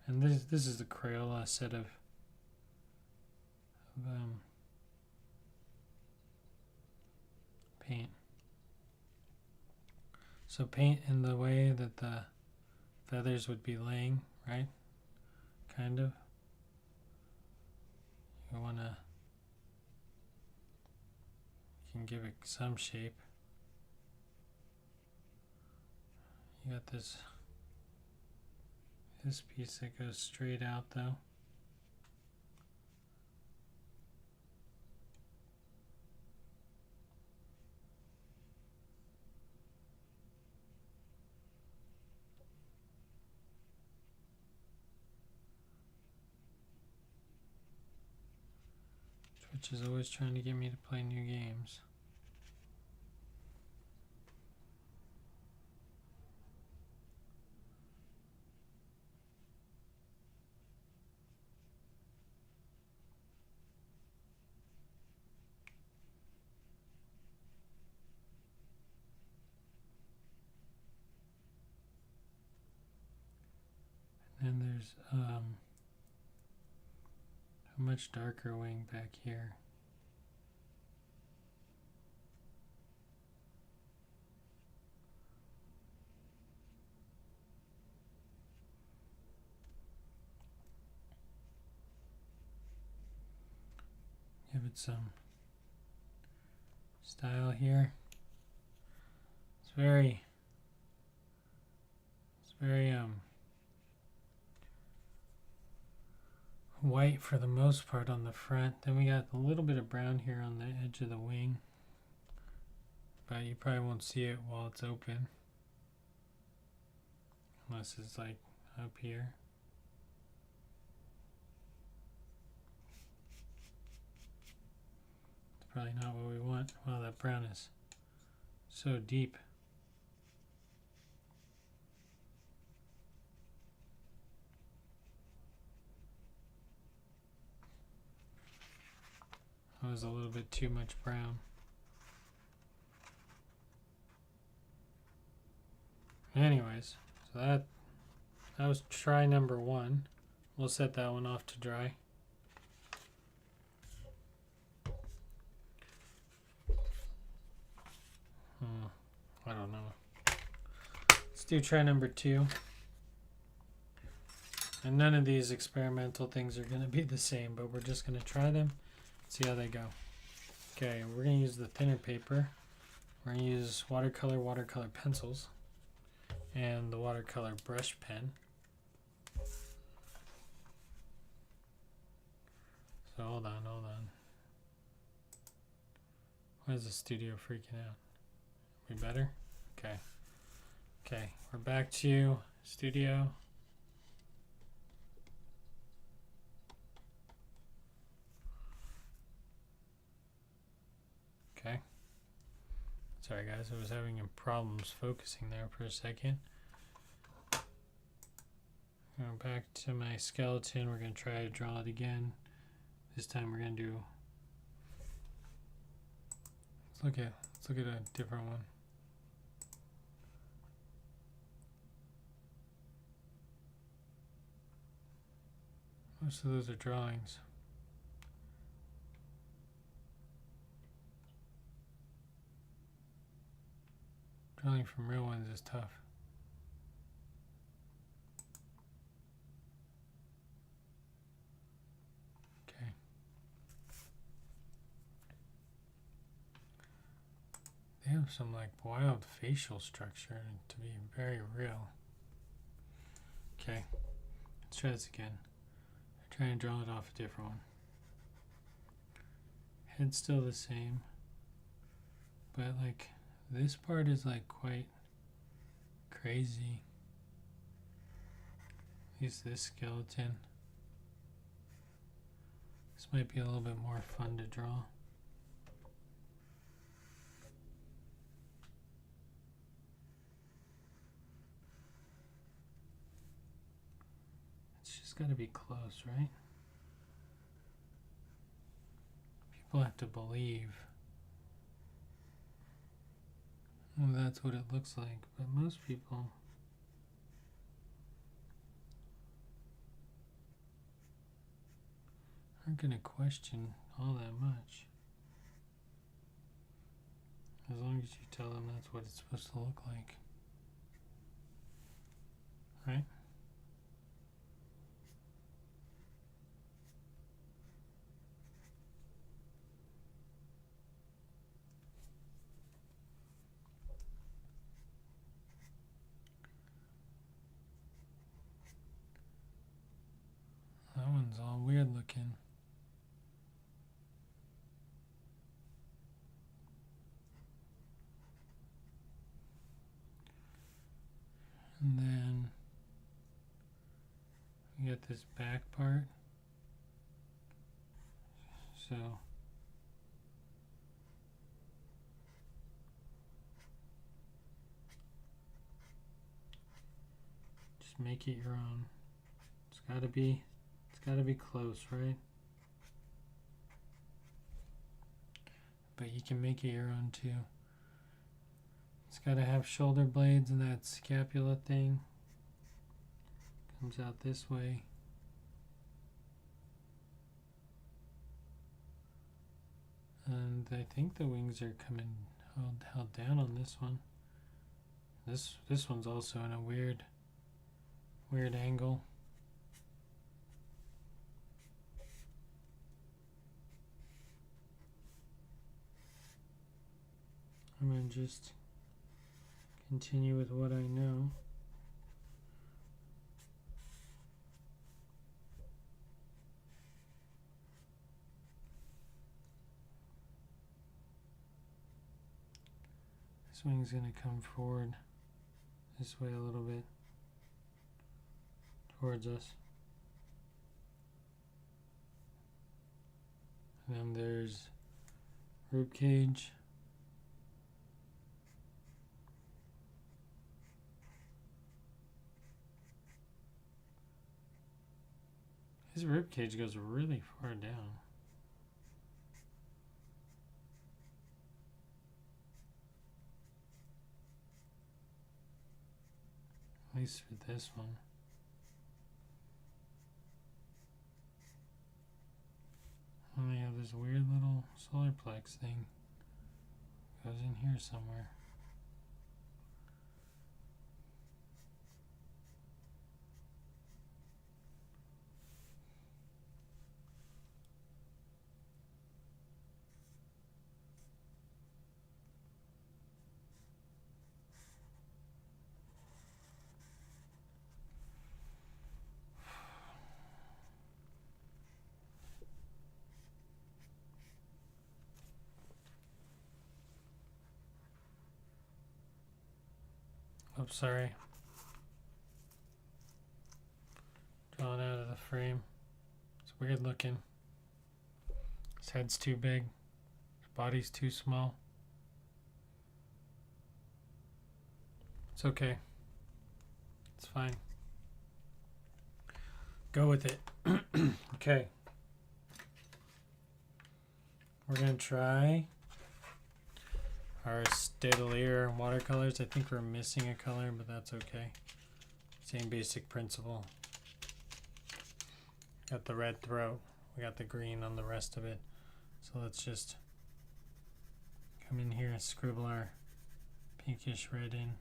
And this is the Crayola set of paint. So paint in the way that the feathers would be laying, right? Kind of. You wanna, you can give it some shape. You got this piece that goes straight out though. Twitch is always trying to get me to play new games. And there's a much darker wing back here. Give it some style here. very white for the most part on the front. Then we got a little bit of brown here on the edge of the wing, but you probably won't see it while it's open unless it's like up here. It's probably not what we want. Wow, that brown is so deep. That was a little bit too much brown. Anyways, so that was try number 1. We'll set that one off to dry. I don't know. Let's do try number 2. And none of these experimental things are going to be the same, but we're just going to try them, see how they go. Okay, we're going to use the thinner paper. We're going to use watercolor pencils, and the watercolor brush pen. So hold on. Why is the studio freaking out? We better? Okay, we're back to studio. Okay. Sorry guys, I was having problems focusing there for a second. Going back to my skeleton, we're going to try to draw it again. This time we're going to do... Let's look at a different one. Most of those are drawings. Drawing from real ones is tough. Okay. They have some like wild facial structure to be very real. Okay, let's try this again. Try and draw it off a different one. Head's still the same, but like this part is like quite crazy. At least this skeleton. This might be a little bit more fun to draw. It's just got to be close, right? People have to believe. Well, that's what it looks like, but most people aren't going to question all that much. As long as you tell them that's what it's supposed to look like. Right? That one's all weird looking. And then we got this back part. So just make it your own. It's gotta be close, right? But you can make it your own too. It's got to have shoulder blades and that scapula thing. Comes out this way. And I think the wings are coming held down on this one. This one's also in a weird angle. I'm going to just continue with what I know. This wing's going to come forward this way a little bit towards us. And then there's rib cage. His rib cage goes really far down. At least for this one. And they have this weird little solar plex thing. Goes in here somewhere. Oops, sorry. Drawn out of the frame. It's weird looking. His head's too big. His body's too small. It's okay. It's fine. Go with it. Okay. We're going to try our Stedelier watercolors. I think we're missing a color, but that's okay. Same basic principle. Got the red throat. We got the green on the rest of it. So let's just come in here and scribble our pinkish red in.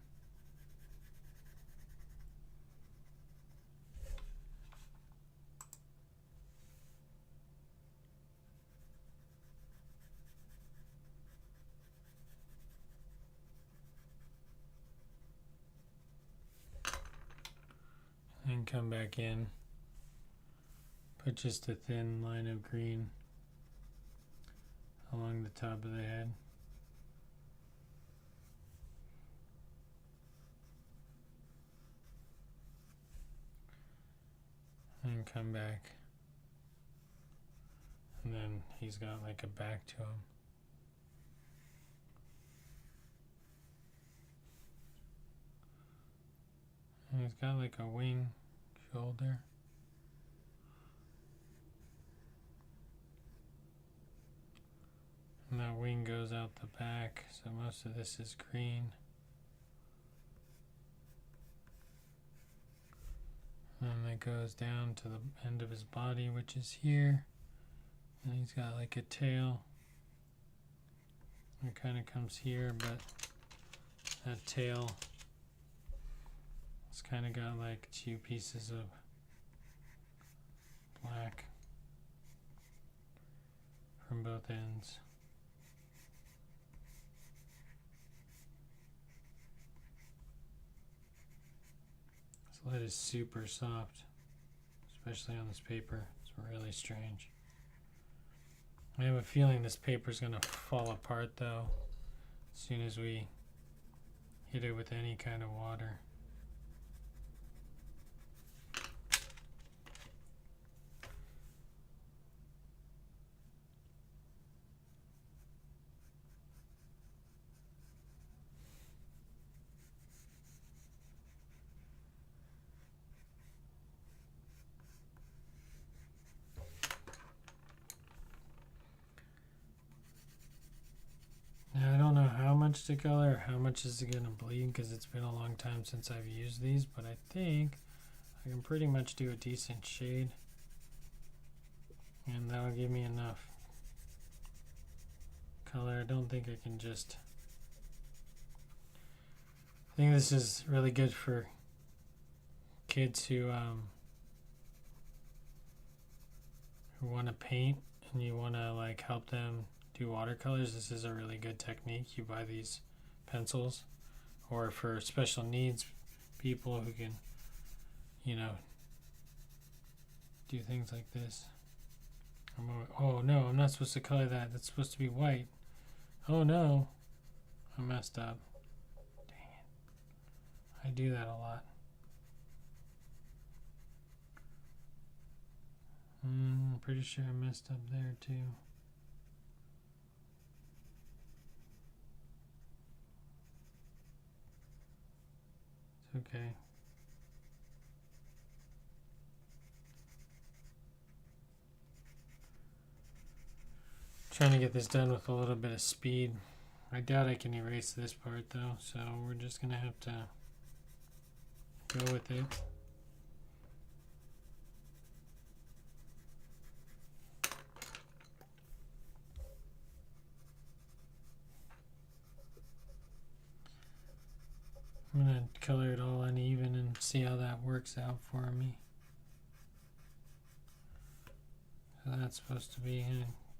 And come back in, put just a thin line of green along the top of the head. And come back. And then he's got like a back to him. And he's got like a wing shoulder. And that wing goes out the back, so most of this is green. And it goes down to the end of his body, which is here. And he's got like a tail. It kind of comes here, but that tail, it's kind of got like two pieces of black from both ends. This lead is super soft, especially on this paper. It's really strange. I have a feeling this paper is going to fall apart though as soon as we hit it with any kind of water. Now I don't know how much to color or how much is it going to bleed because it's been a long time since I've used these, but I think I can pretty much do a decent shade and that'll give me enough color. I don't think I can just... I think this is really good for kids who want to paint and you want to like help them do watercolors. This is a really good technique. You buy these pencils or for special needs people who can, you know, do things like this. Oh no, I'm not supposed to color that. That's supposed to be white. Oh no, I messed up. Dang it. I do that a lot. I'm pretty sure I messed up there too. It's okay. Trying to get this done with a little bit of speed. I doubt I can erase this part though, so we're just gonna have to go with it. I'm gonna color it all uneven and see how that works out for me. So that's supposed to be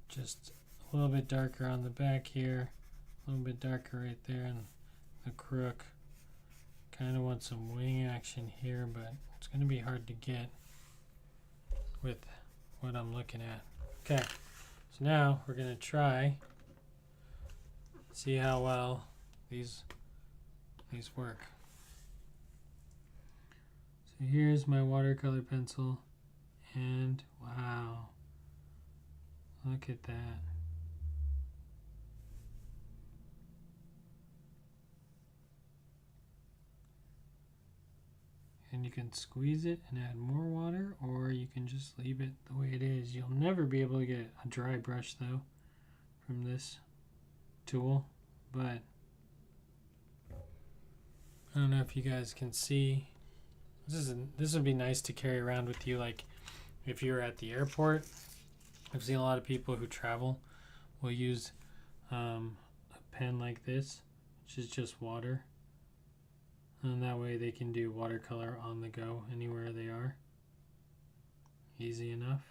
just a little bit darker on the back here, a little bit darker right there in the crook. Kind of want some wing action here, but it's going to be hard to get with what I'm looking at. Okay, so now we're going to try, see how well these work. So here's my watercolor pencil, and wow, look at that. And you can squeeze it and add more water, or you can just leave it the way it is. You'll never be able to get a dry brush though from this tool, but I don't know if you guys can see. This would be nice to carry around with you, like if you're at the airport. I've seen a lot of people who travel will use a pen like this, which is just water. And that way they can do watercolor on the go anywhere they are. Easy enough.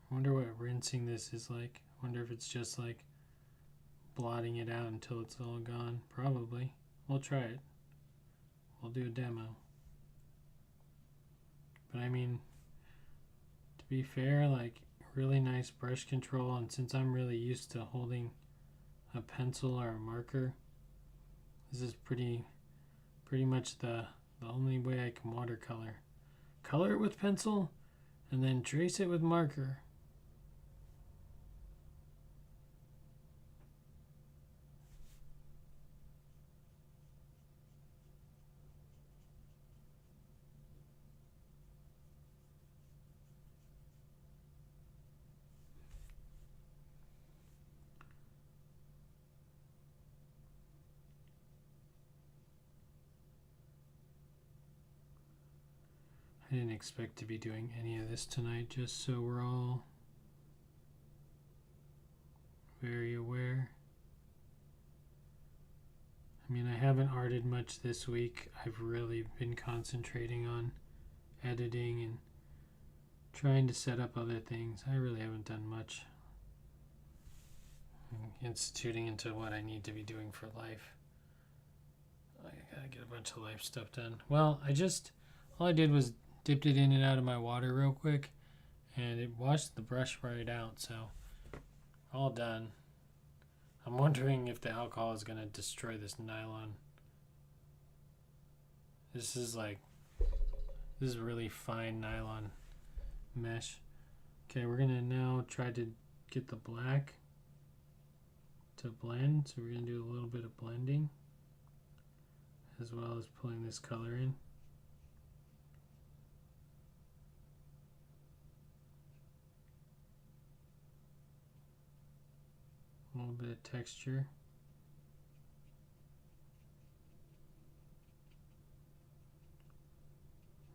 I wonder what rinsing this is like. I wonder if it's just like blotting it out until it's all gone. Probably. We'll try it. We'll do a demo. But I mean, to be fair, like really nice brush control, and since I'm really used to holding a pencil or a marker, this is pretty much the only way I can watercolor. Color it with pencil and then trace it with marker. I didn't expect to be doing any of this tonight, just so we're all very aware. I mean, I haven't arted much this week. I've really been concentrating on editing and trying to set up other things. I really haven't done much. I'm instituting into what I need to be doing for life. I gotta get a bunch of life stuff done. Well, all I did was dipped it in and out of my water real quick, and it washed the brush right out, so all done. I'm wondering if the alcohol is going to destroy this nylon. This is really fine nylon mesh. Okay, we're going to now try to get the black to blend, so we're going to do a little bit of blending as well as pulling this color in. A little bit of texture.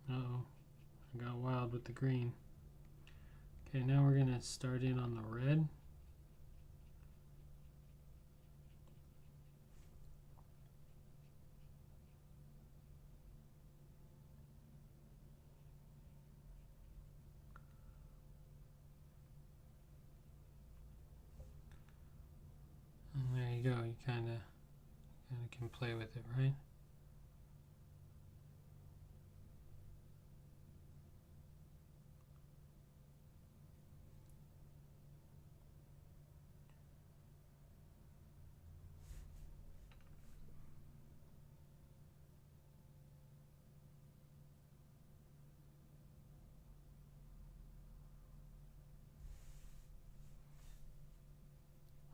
Uh-oh, I got wild with the green. Okay, now we're gonna start in on the red. And there you go. You kind of can play with it, right?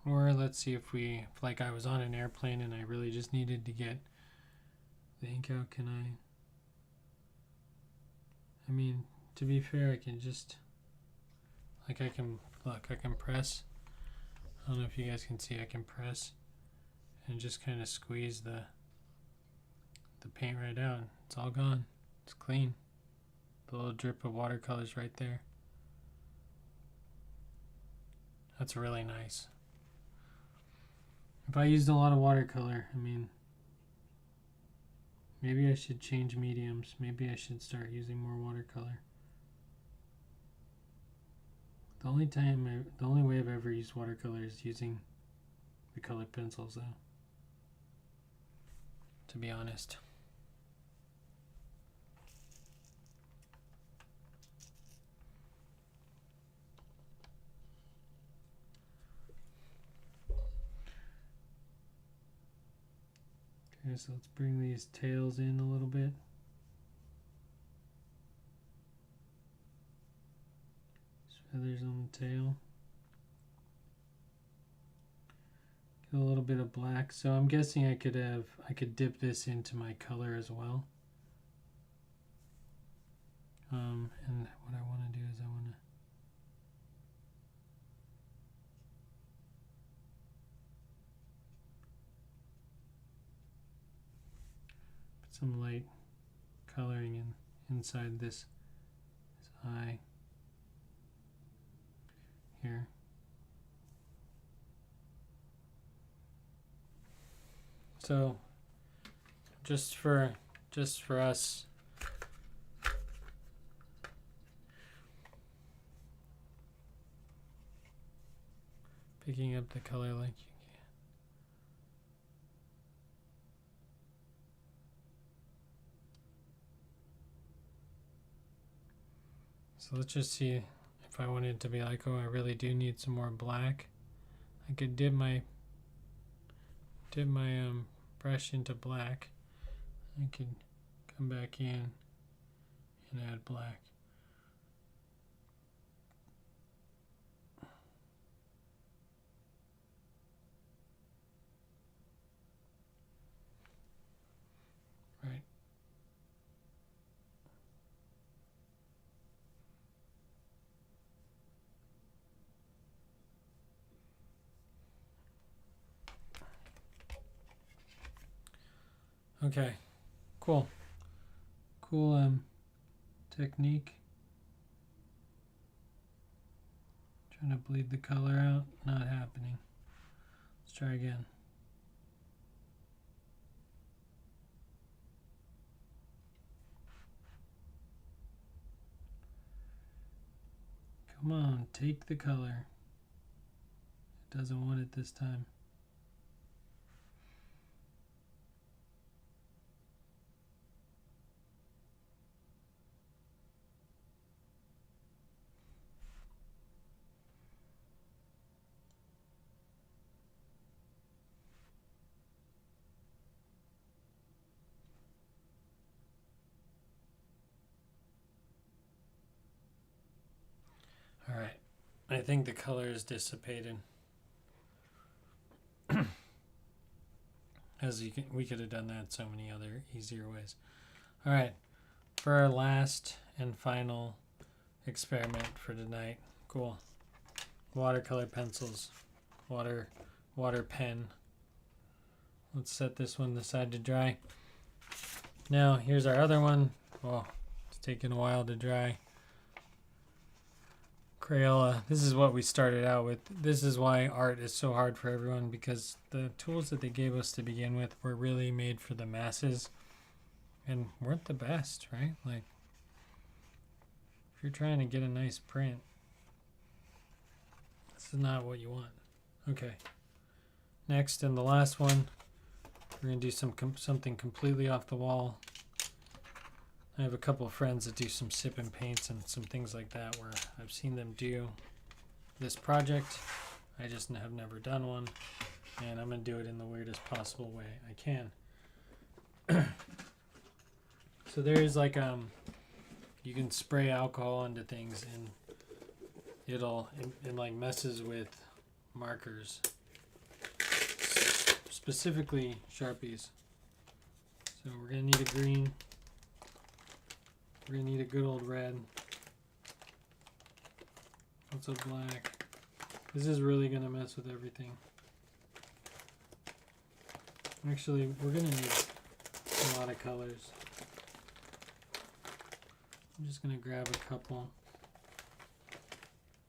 Or let's see if like I was on an airplane and I really just needed to get the ink out, can I mean, to be fair, I can just, like I can press. I don't know if you guys can see, I can press and just kind of squeeze the paint right out. It's all gone. It's clean. The little drip of watercolors right there. That's really nice. If I used a lot of watercolor, I mean, maybe I should change mediums. Maybe I should start using more watercolor. The only way I've ever used watercolor is using the colored pencils, though. To be honest. Okay, so let's bring these tails in a little bit. Feathers on the tail. Get a little bit of black. So I'm guessing I could dip this into my color as well. And what I want to do is I want to put some light coloring inside this eye here. So just for us, picking up the color like you can. So let's just see if I wanted to be like, oh, I really do need some more black. I could dip my brush into black. I could come back in and add black. Right. Okay, cool technique. Trying to bleed the color out, not happening. Let's try again. Come on, take the color. It doesn't want it this time. All right, I think the color is dissipated. We could have done that so many other easier ways. All right, for our last and final experiment for tonight. Cool. Watercolor pencils, water pen. Let's set this one aside to dry. Now here's our other one. Well, it's taking a while to dry. Crayola. This is what we started out with. This is why art is so hard for everyone, because the tools that they gave us to begin with were really made for the masses and weren't the best, right? Like, if you're trying to get a nice print, this is not what you want. Okay. Next and the last one, we're gonna do something completely off the wall. I have a couple of friends that do some sip and paints and some things like that where I've seen them do this project. I just have never done one, and I'm gonna do it in the weirdest possible way I can. So there's like you can spray alcohol onto things and it like messes with markers, specifically Sharpies. So we're gonna need a green. We're gonna need a good old red. What's a black? This is really gonna mess with everything. Actually, we're gonna need a lot of colors. I'm just gonna grab a couple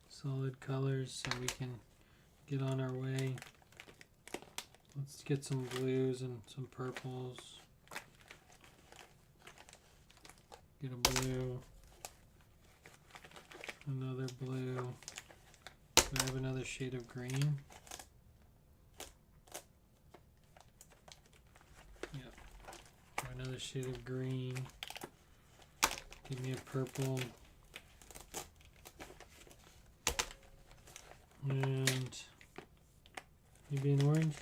solid colors so we can get on our way. Let's get some blues and some purples. Get a blue, another blue. Grab another shade of green. Yep. Grab another shade of green. Give me a purple. And maybe an orange.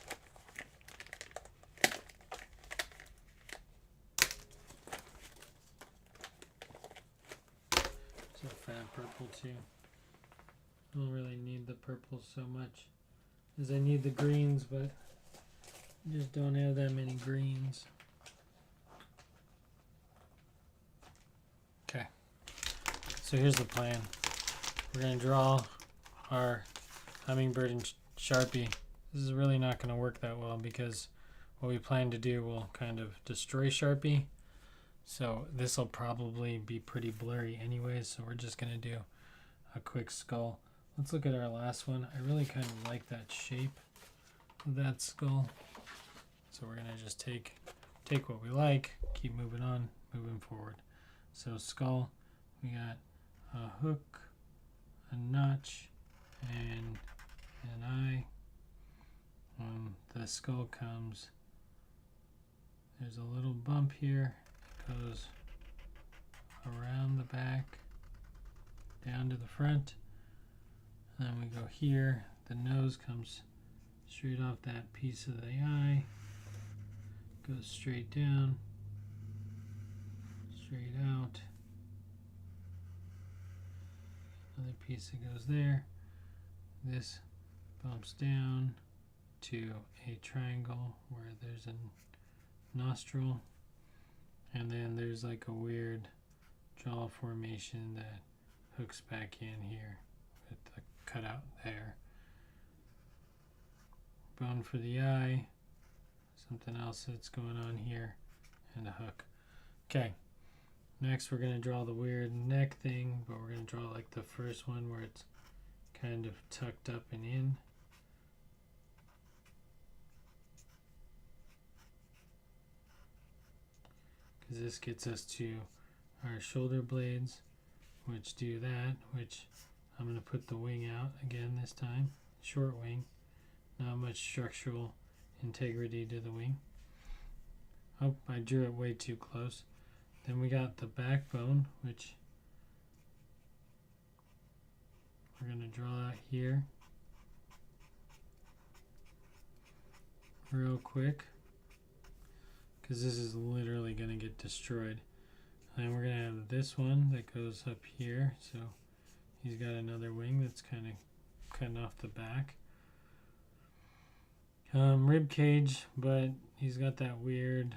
So fat purple too. I don't really need the purple so much as I need the greens, but I just don't have that many greens. Okay, so here's the plan. We're going to draw our hummingbird in Sharpie. This is really not going to work that well because what we plan to do will kind of destroy Sharpie. So this will probably be pretty blurry anyways, so we're just going to do a quick skull. Let's look at our last one. I really kind of like that shape of that skull. So we're going to just take what we like, keep moving on, moving forward. So skull, we got a hook, a notch, and an eye. The skull comes, there's a little bump here, it goes around the back, down to the front. And then we go here, the nose comes straight off that piece of the eye, goes straight down, straight out. Another piece that goes there. This bumps down to a triangle where there's a nostril, and then there's like a weird jaw formation that hooks back in here with the cutout there. Bone for the eye, something else that's going on here, and a hook. Okay, next we're going to draw the weird neck thing, but we're going to draw like the first one where it's kind of tucked up and in. Because this gets us to our shoulder blades, which do that, which I'm going to put the wing out again this time. Short wing. Not much structural integrity to the wing. Oh, I drew it way too close. Then we got the backbone, which we're going to draw out here real quick, because this is literally going to get destroyed. And we're going to have this one that goes up here, so he's got another wing that's kind of cutting off the back. Rib cage, but he's got that weird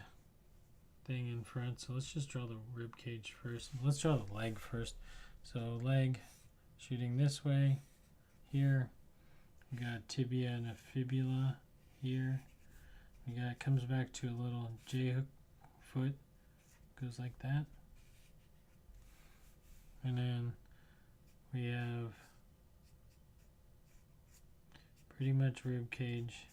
thing in front, so let's just draw the rib cage first. Let's draw the leg first. So leg shooting this way here. We got tibia and a fibula here. We got, it comes back to a little J hook foot, goes like that. And then we have pretty much rib cage.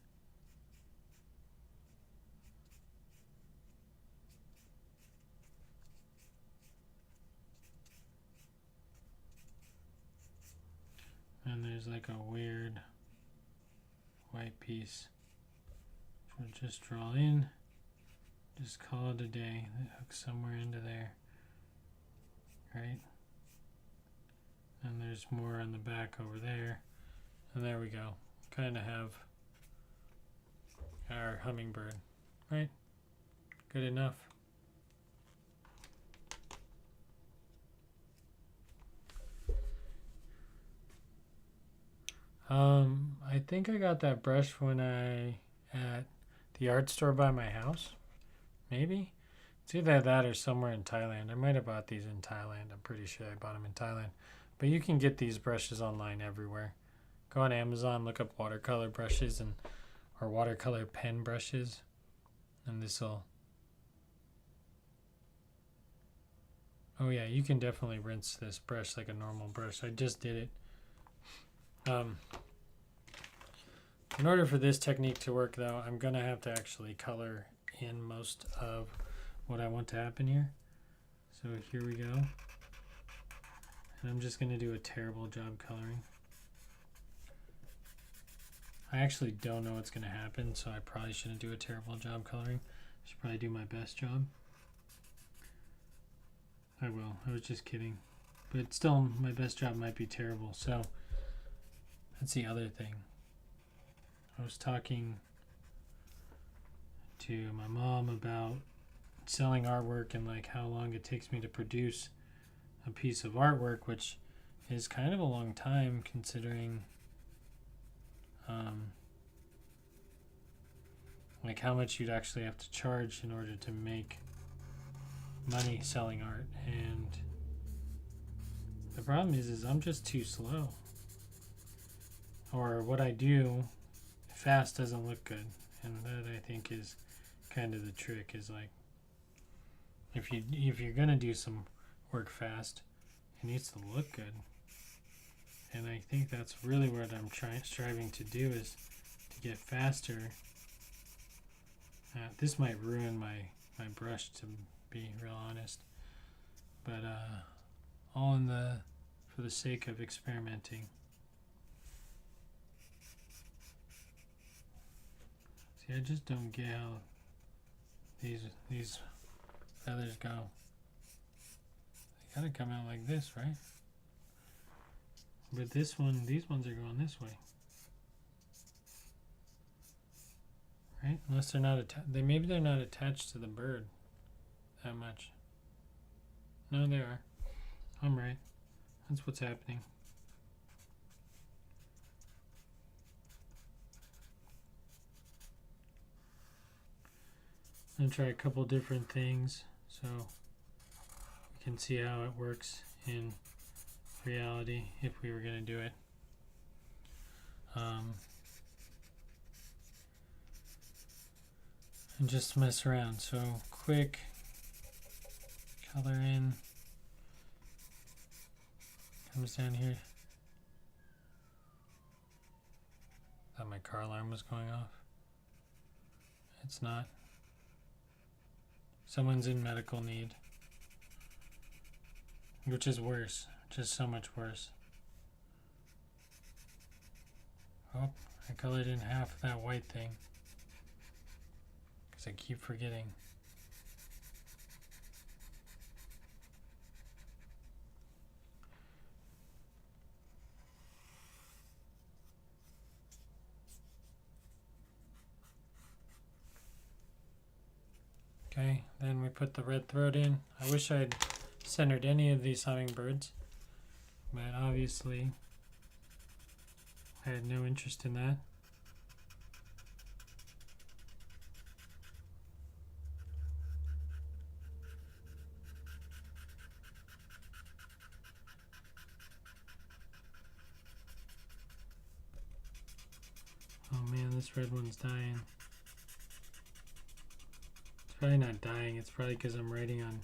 And there's like a weird white piece we'll just roll in, just call it a day. That hooks somewhere into there, right? And there's more on the back over there, and there we go. Kind of have our hummingbird, right? Good enough. I think I got that brush when at the art store by my house. Maybe. It's either that or somewhere in Thailand. I might have bought these in Thailand. I'm pretty sure I bought them in Thailand. But you can get these brushes online everywhere. Go on Amazon, look up watercolor brushes or watercolor pen brushes. And this'll... Oh yeah, you can definitely rinse this brush like a normal brush. I just did it. In order for this technique to work though, I'm going to have to actually color in most of what I want to happen here. So here we go. And I'm just going to do a terrible job coloring. I actually don't know what's going to happen, so I probably shouldn't do a terrible job coloring. I should probably do my best job. I will. I was just kidding. But still, my best job might be terrible. So that's the other thing. I was talking to my mom about selling artwork and like how long it takes me to produce a piece of artwork, which is kind of a long time considering like how much you'd actually have to charge in order to make money selling art. And the problem is I'm just too slow, or what I do fast doesn't look good. And that I think is kind of the trick, is like if you're gonna do some work fast, it needs to look good. And I think that's really what I'm striving to do, is to get faster. This might ruin my brush, to be real honest, but all for the sake of experimenting. See, I just don't get how these feathers go. They gotta come out like this, right? But these ones are going this way, right? Unless they're not maybe they're not attached to the bird that much. No, they are. I'm right. That's what's happening. I'm gonna try a couple different things so we can see how it works in reality if we were gonna do it. And just mess around. So quick color in, comes down here. Thought my car alarm was going off. It's not. Someone's in medical need, which is worse, just so much worse. Oh, I colored in half of that white thing because I keep forgetting. Okay, then we put the red throat in. I wish I'd centered any of these hummingbirds, but obviously I had no interest in that. Oh man, this red one's dying. Probably not dying, it's probably because I'm writing on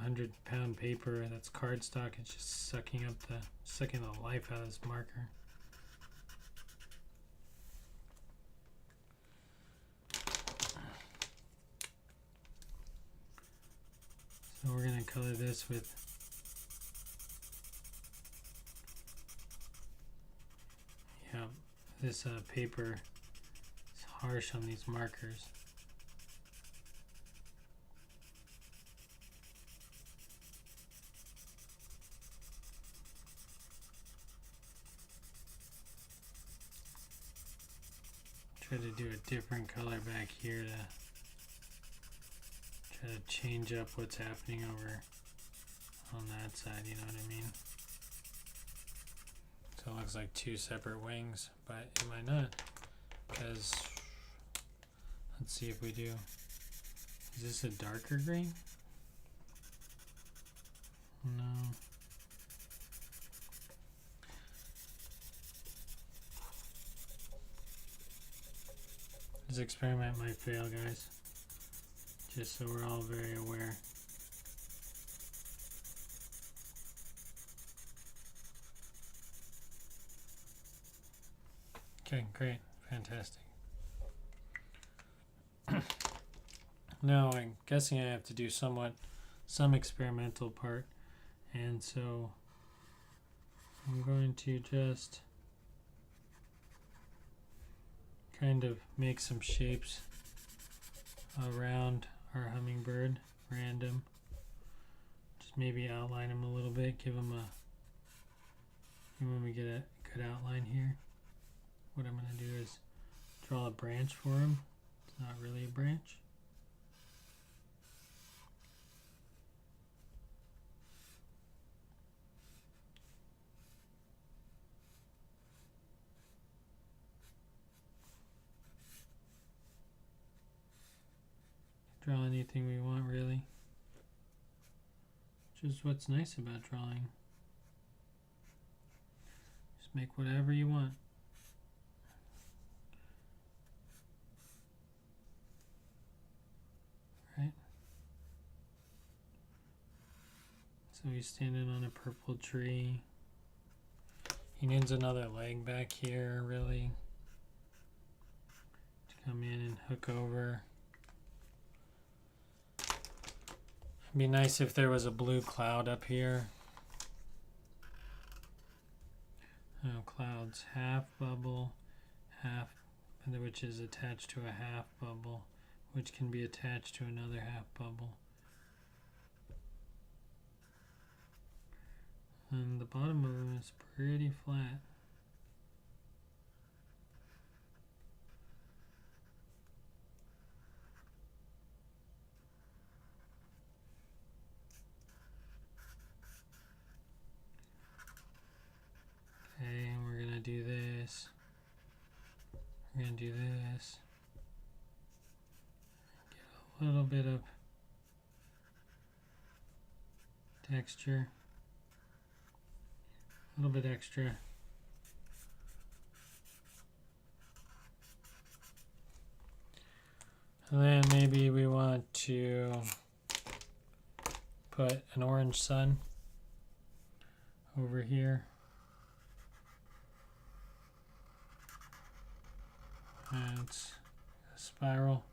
100-pound paper that's cardstock. It's just sucking the life out of this marker. So we're going to color this with this paper. It's harsh on these markers. Try to do a different color back here to try to change up what's happening over on that side, you know what I mean? So it looks like two separate wings, but it might not, because let's see if we do. Is this a darker green? No. This experiment might fail, guys. Just so we're all very aware. Okay, great. Fantastic. Now I'm guessing I have to do some experimental part, and so I'm going to just kind of make some shapes around our hummingbird, random. Just maybe outline him a little bit, give him when we get a good outline here. What I'm going to do is draw a branch for him. It's not really a branch. Draw anything we want, really. Just what's nice about drawing. Just make whatever you want. Right? So he's standing on a purple tree. He needs another leg back here, really, to come in and hook over. It'd be nice if there was a blue cloud up here. Oh, clouds, half bubble, half, which is attached to a half bubble, which can be attached to another half bubble. And the bottom of them is pretty flat. Okay, and we're gonna do this. We're gonna do this. Get a little bit of texture. A little bit extra. And then maybe we want to put an orange sun over here. And it's a spiral.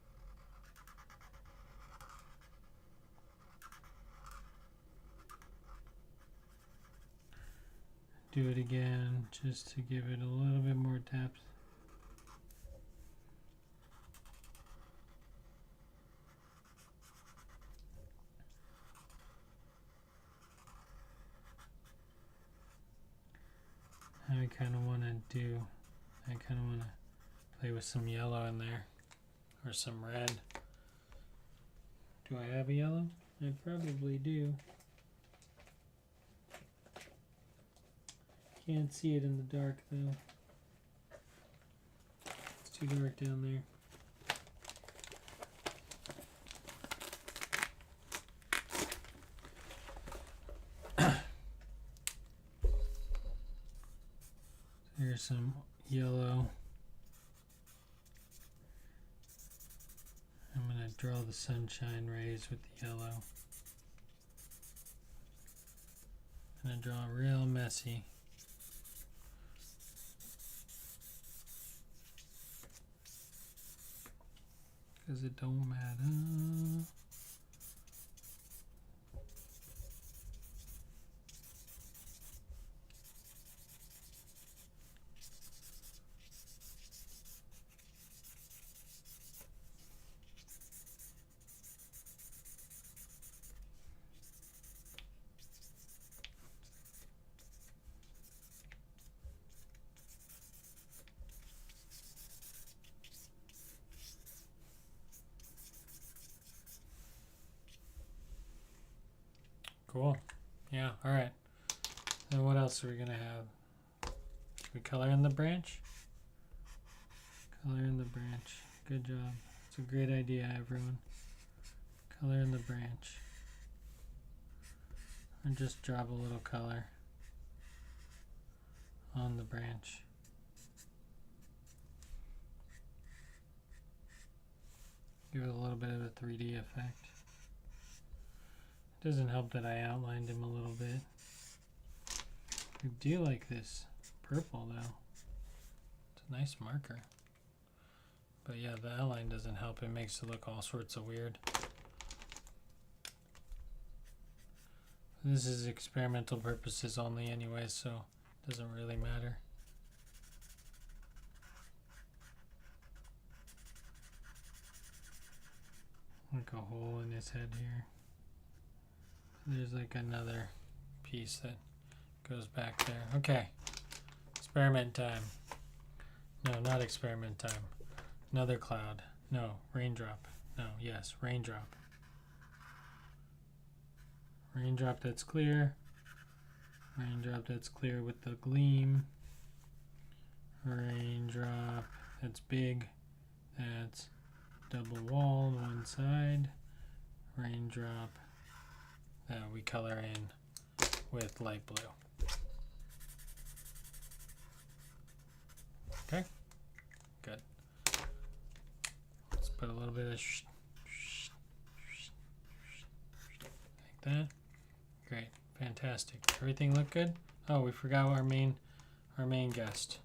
Do it again just to give it a little bit more depth. I kind of want to play with some yellow in there, or some red. Do I have a yellow? I probably do. Can't see it in the dark though. It's too dark down there. Here's some yellow. I'm going to draw the sunshine rays with the yellow. I'm going to draw it real messy. Because it don't matter. Cool. Yeah, alright. Then what else are we gonna have? Should we color in the branch? Color in the branch. Good job. It's a great idea, everyone. Color in the branch. And just drop a little color on the branch. Give it a little bit of a 3D effect. Doesn't help that I outlined him a little bit. I do like this purple though. It's a nice marker. But yeah, the outline doesn't help. It makes it look all sorts of weird. This is experimental purposes only anyway, so it doesn't really matter. Like a hole in his head here. There's like another piece that goes back there. Okay. Experiment time. No, not experiment time. Another cloud. No, raindrop. No, yes, raindrop. Raindrop that's clear. Raindrop that's clear with the gleam. Raindrop that's big. That's double wall on one side. Raindrop that we color in with light blue. Okay, good. Let's put a little bit of like that. Great, fantastic. Everything look good? Oh, we forgot our main guest.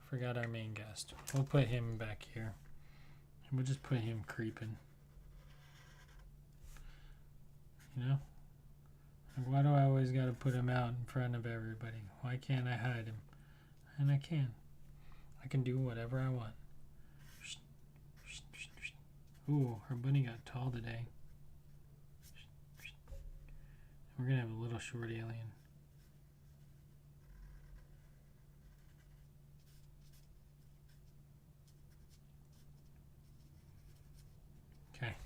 Forgot our main guest. We'll put him back here. And we'll just put him creeping. You know? Like, why do I always gotta put him out in front of everybody? Why can't I hide him? And I can. I can do whatever I want. Ooh, our bunny got tall today. We're gonna have a little short alien. Okay.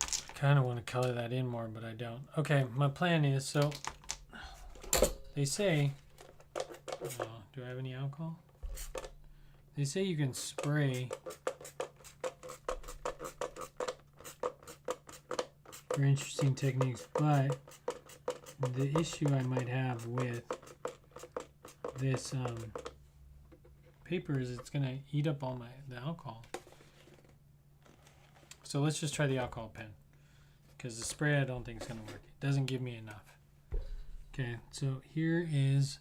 I kind of want to color that in more, but I don't. Okay, my plan is, so they say, do I have any alcohol? They say you can spray for interesting techniques, but the issue I might have with this paper is it's gonna eat up all the alcohol. So let's just try the alcohol pen, because the spray I don't think is gonna work. It doesn't give me enough. Okay, so here is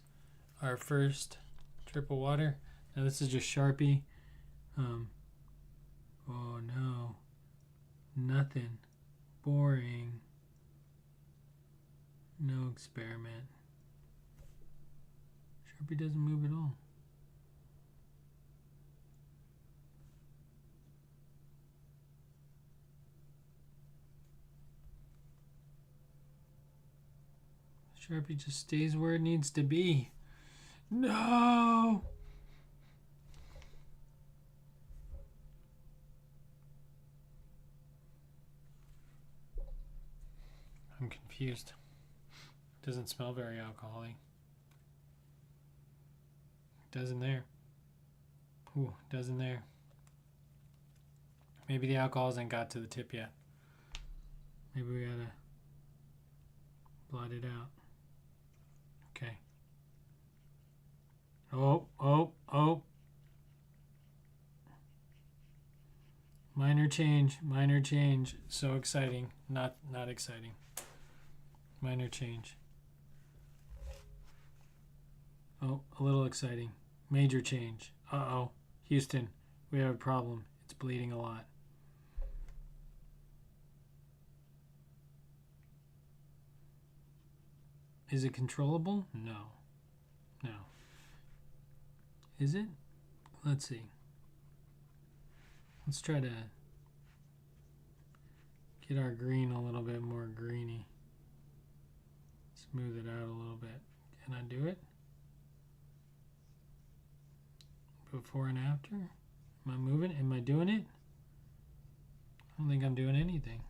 our first triple water. Now this is just Sharpie. Oh no, nothing. Boring. No experiment. Sharpie doesn't move at all. Sharpie just stays where it needs to be. No! I'm confused. Doesn't smell very alcoholic. Does in there. Ooh, does in there. Maybe the alcohol hasn't got to the tip yet. Maybe we gotta blot it out. Okay. Oh. Minor change. So exciting. Not exciting. Minor change. Oh, a little exciting. Major change. Uh-oh. Houston, we have a problem. It's bleeding a lot. Is it controllable? No. Is it? Let's see. Let's try to get our green a little bit more greeny. Smooth it out a little bit. Can I do it? Before and after? Am I moving? Am I doing it? I don't think I'm doing anything.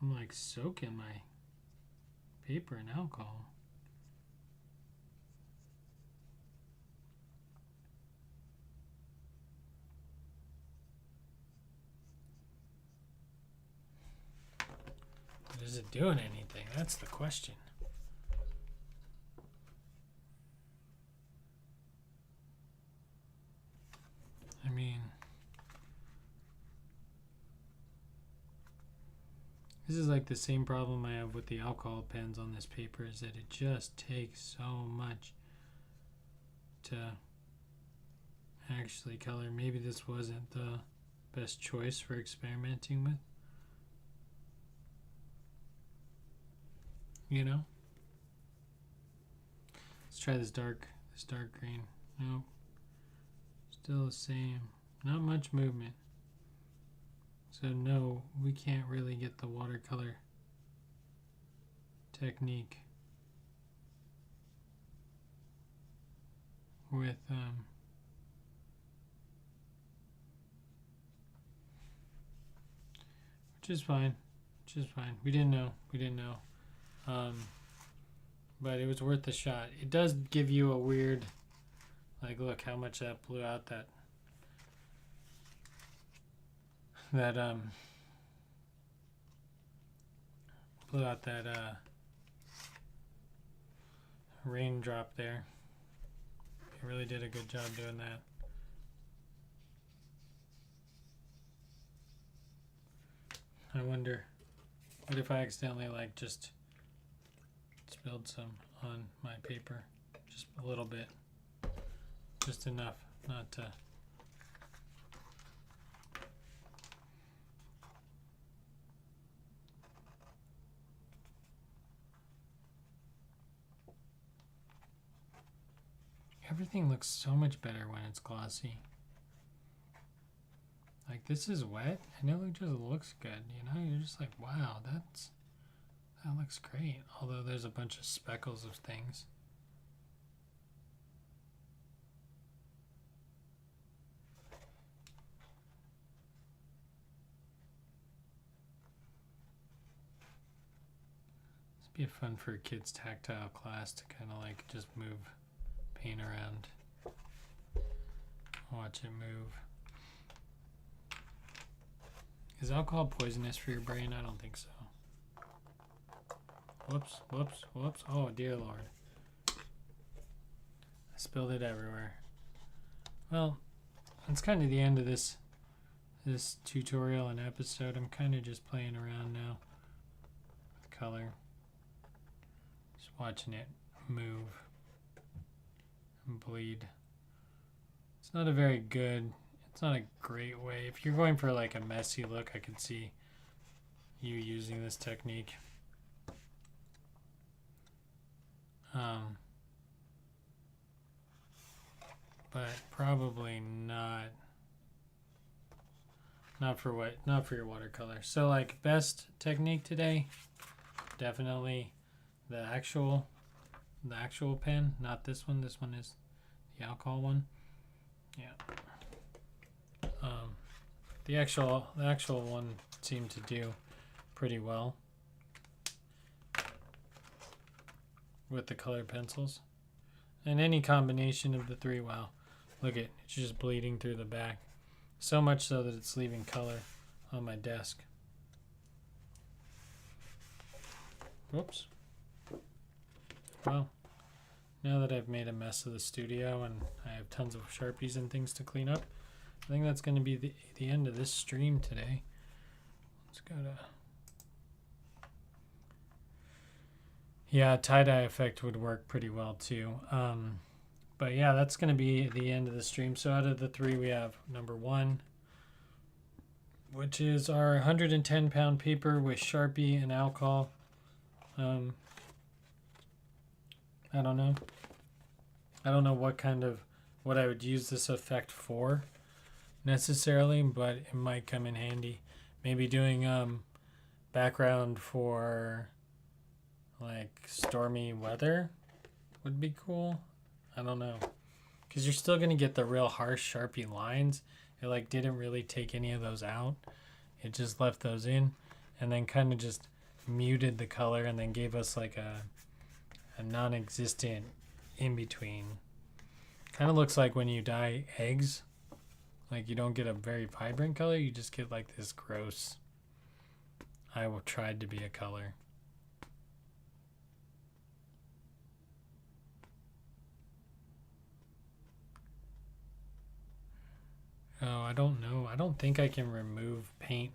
I'm like soaking my paper in alcohol. But is it doing anything? That's the question. I mean, this is like the same problem I have with the alcohol pens on this paper, is that it just takes so much to actually color. Maybe this wasn't the best choice for experimenting with. You know? Let's try this dark green. Nope. Still the same. Not much movement. So no, we can't really get the watercolor technique with which is fine. We didn't know. But it was worth the shot. It does give you a weird, like, look how much that blew out that raindrop there. It really did a good job doing that. I wonder, what if I accidentally like just spilled some on my paper? Just a little bit. Just enough not to. Everything looks so much better when it's glossy. Like, this is wet and it just looks good, you know? You're just like, wow, that looks great. Although there's a bunch of speckles of things. This would be fun for a kid's tactile class to kind of like just move paint around. Watch it move. Is alcohol poisonous for your brain? I don't think so. Whoops. Oh, dear Lord. I spilled it everywhere. Well, that's kind of the end of this tutorial and episode. I'm kind of just playing around now with color. Just watching it move and bleed. It's not a very good, it's not a great way. If you're going for like a messy look, I could see you using this technique. But probably not for your watercolor. So like, best technique today, definitely the actual pen, not this one. This one is the alcohol one. Yeah. The actual one seemed to do pretty well with the colored pencils. And any combination of the three, wow. Look at it, it's just bleeding through the back. So much so that it's leaving color on my desk. Whoops. Well, now that I've made a mess of the studio and I have tons of Sharpies and things to clean up, I think that's going to be the end of this stream today. Let's go to... Yeah, tie-dye effect would work pretty well too. But yeah, that's going to be the end of the stream. So out of the three, we have number 1, which is our 110 pound paper with Sharpie and alcohol. I don't know what I would use this effect for necessarily, but it might come in handy. Maybe doing background for like stormy weather would be cool. I don't know, because you're still gonna get the real harsh Sharpie lines. It like didn't really take any of those out. It just left those in, and then kind of just muted the color and then gave us like a non-existent in between. Kind of looks like when you dye eggs, like you don't get a very vibrant color, you just get like this gross, I tried to be a color. Oh, I don't know. I don't think I can remove paint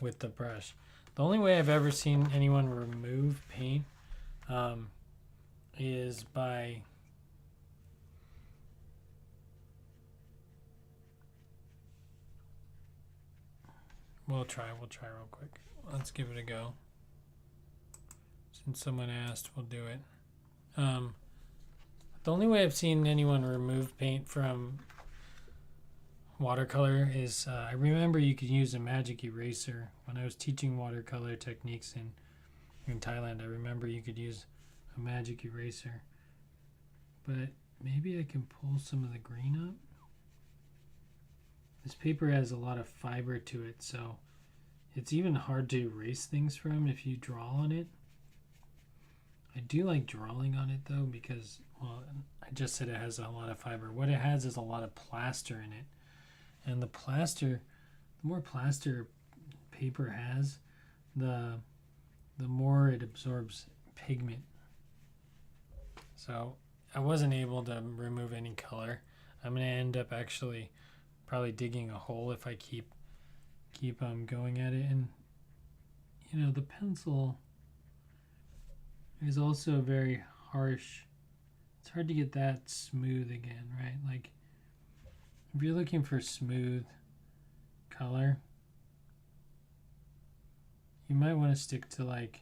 with the brush. The only way I've ever seen anyone remove paint is by we'll try real quick. Let's give it a go. Since someone asked, we'll do it. The only way I've seen anyone remove paint from watercolor is I remember you could use a magic eraser when I was teaching watercolor techniques in Thailand. I remember you could use a magic eraser, but maybe I can pull some of the green up. This paper has a lot of fiber to it, so it's even hard to erase things from if you draw on it. I do like drawing on it though because, well, I just said it has a lot of fiber. What it has is a lot of plaster in it. And the more plaster paper has, the more it absorbs pigment. So I wasn't able to remove any color. I'm going to end up actually probably digging a hole if I keep going at it. And, you know, the pencil is also very harsh. It's hard to get that smooth again, right? Like, if you're looking for smooth color, you might want to stick to like,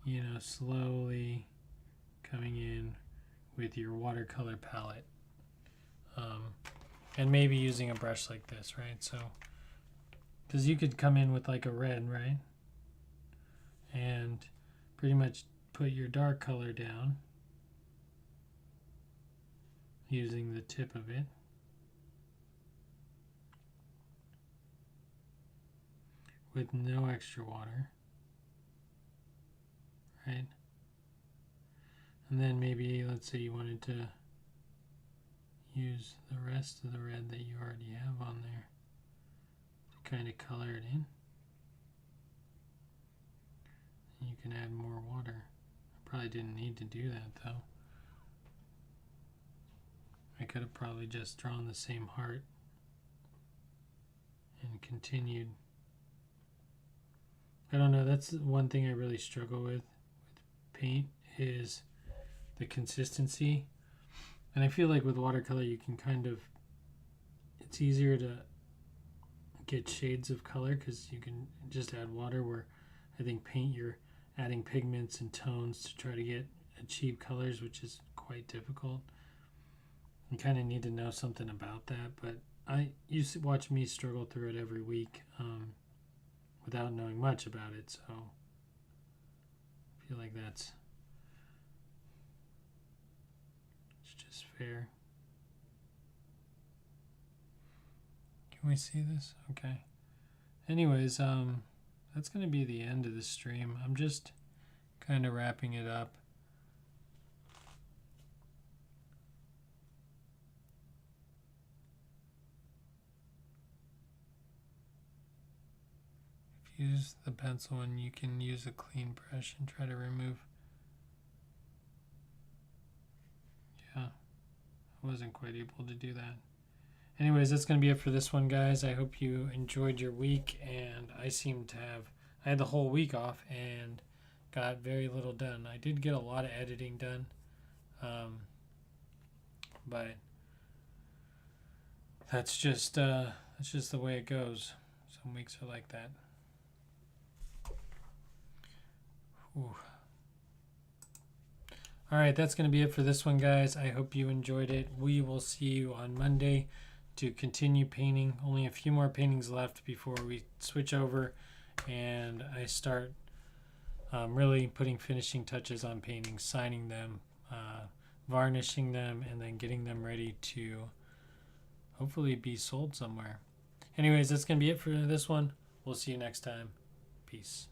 you know, slowly coming in with your watercolor palette. And maybe using a brush like this, right? So, because you could come in with like a red, right? And pretty much put your dark color down using the tip of it. With no extra water, right? And then maybe, let's say you wanted to use the rest of the red that you already have on there to kind of color it in. And you can add more water. I probably didn't need to do that though. I could have probably just drawn the same heart and continued. I don't know, that's one thing I really struggle with paint is the consistency. And I feel like with watercolor you can kind of, it's easier to get shades of color because you can just add water, where I think paint you're adding pigments and tones to try to achieve colors, which is quite difficult. You kind of need to know something about that, but you watch me struggle through it every week. Without knowing much about it, so I feel like it's just fair. Can we see this? Okay. Anyways, that's going to be the end of the stream. I'm just kind of wrapping it up. Use the pencil and you can use a clean brush and try to remove. Yeah, I wasn't quite able to do that. Anyways, that's going to be it for this one, guys. I hope you enjoyed your week, and I had the whole week off and got very little done. I did get a lot of editing done, but that's just the way it goes. Some weeks are like that. Ooh. Alright, that's going to be it for this one, guys. I hope you enjoyed it. We will see you on Monday to continue painting. Only a few more paintings left before we switch over and I start really putting finishing touches on paintings, signing them, varnishing them, and then getting them ready to hopefully be sold somewhere. Anyways, that's going to be it for this one. We'll see you next time. Peace.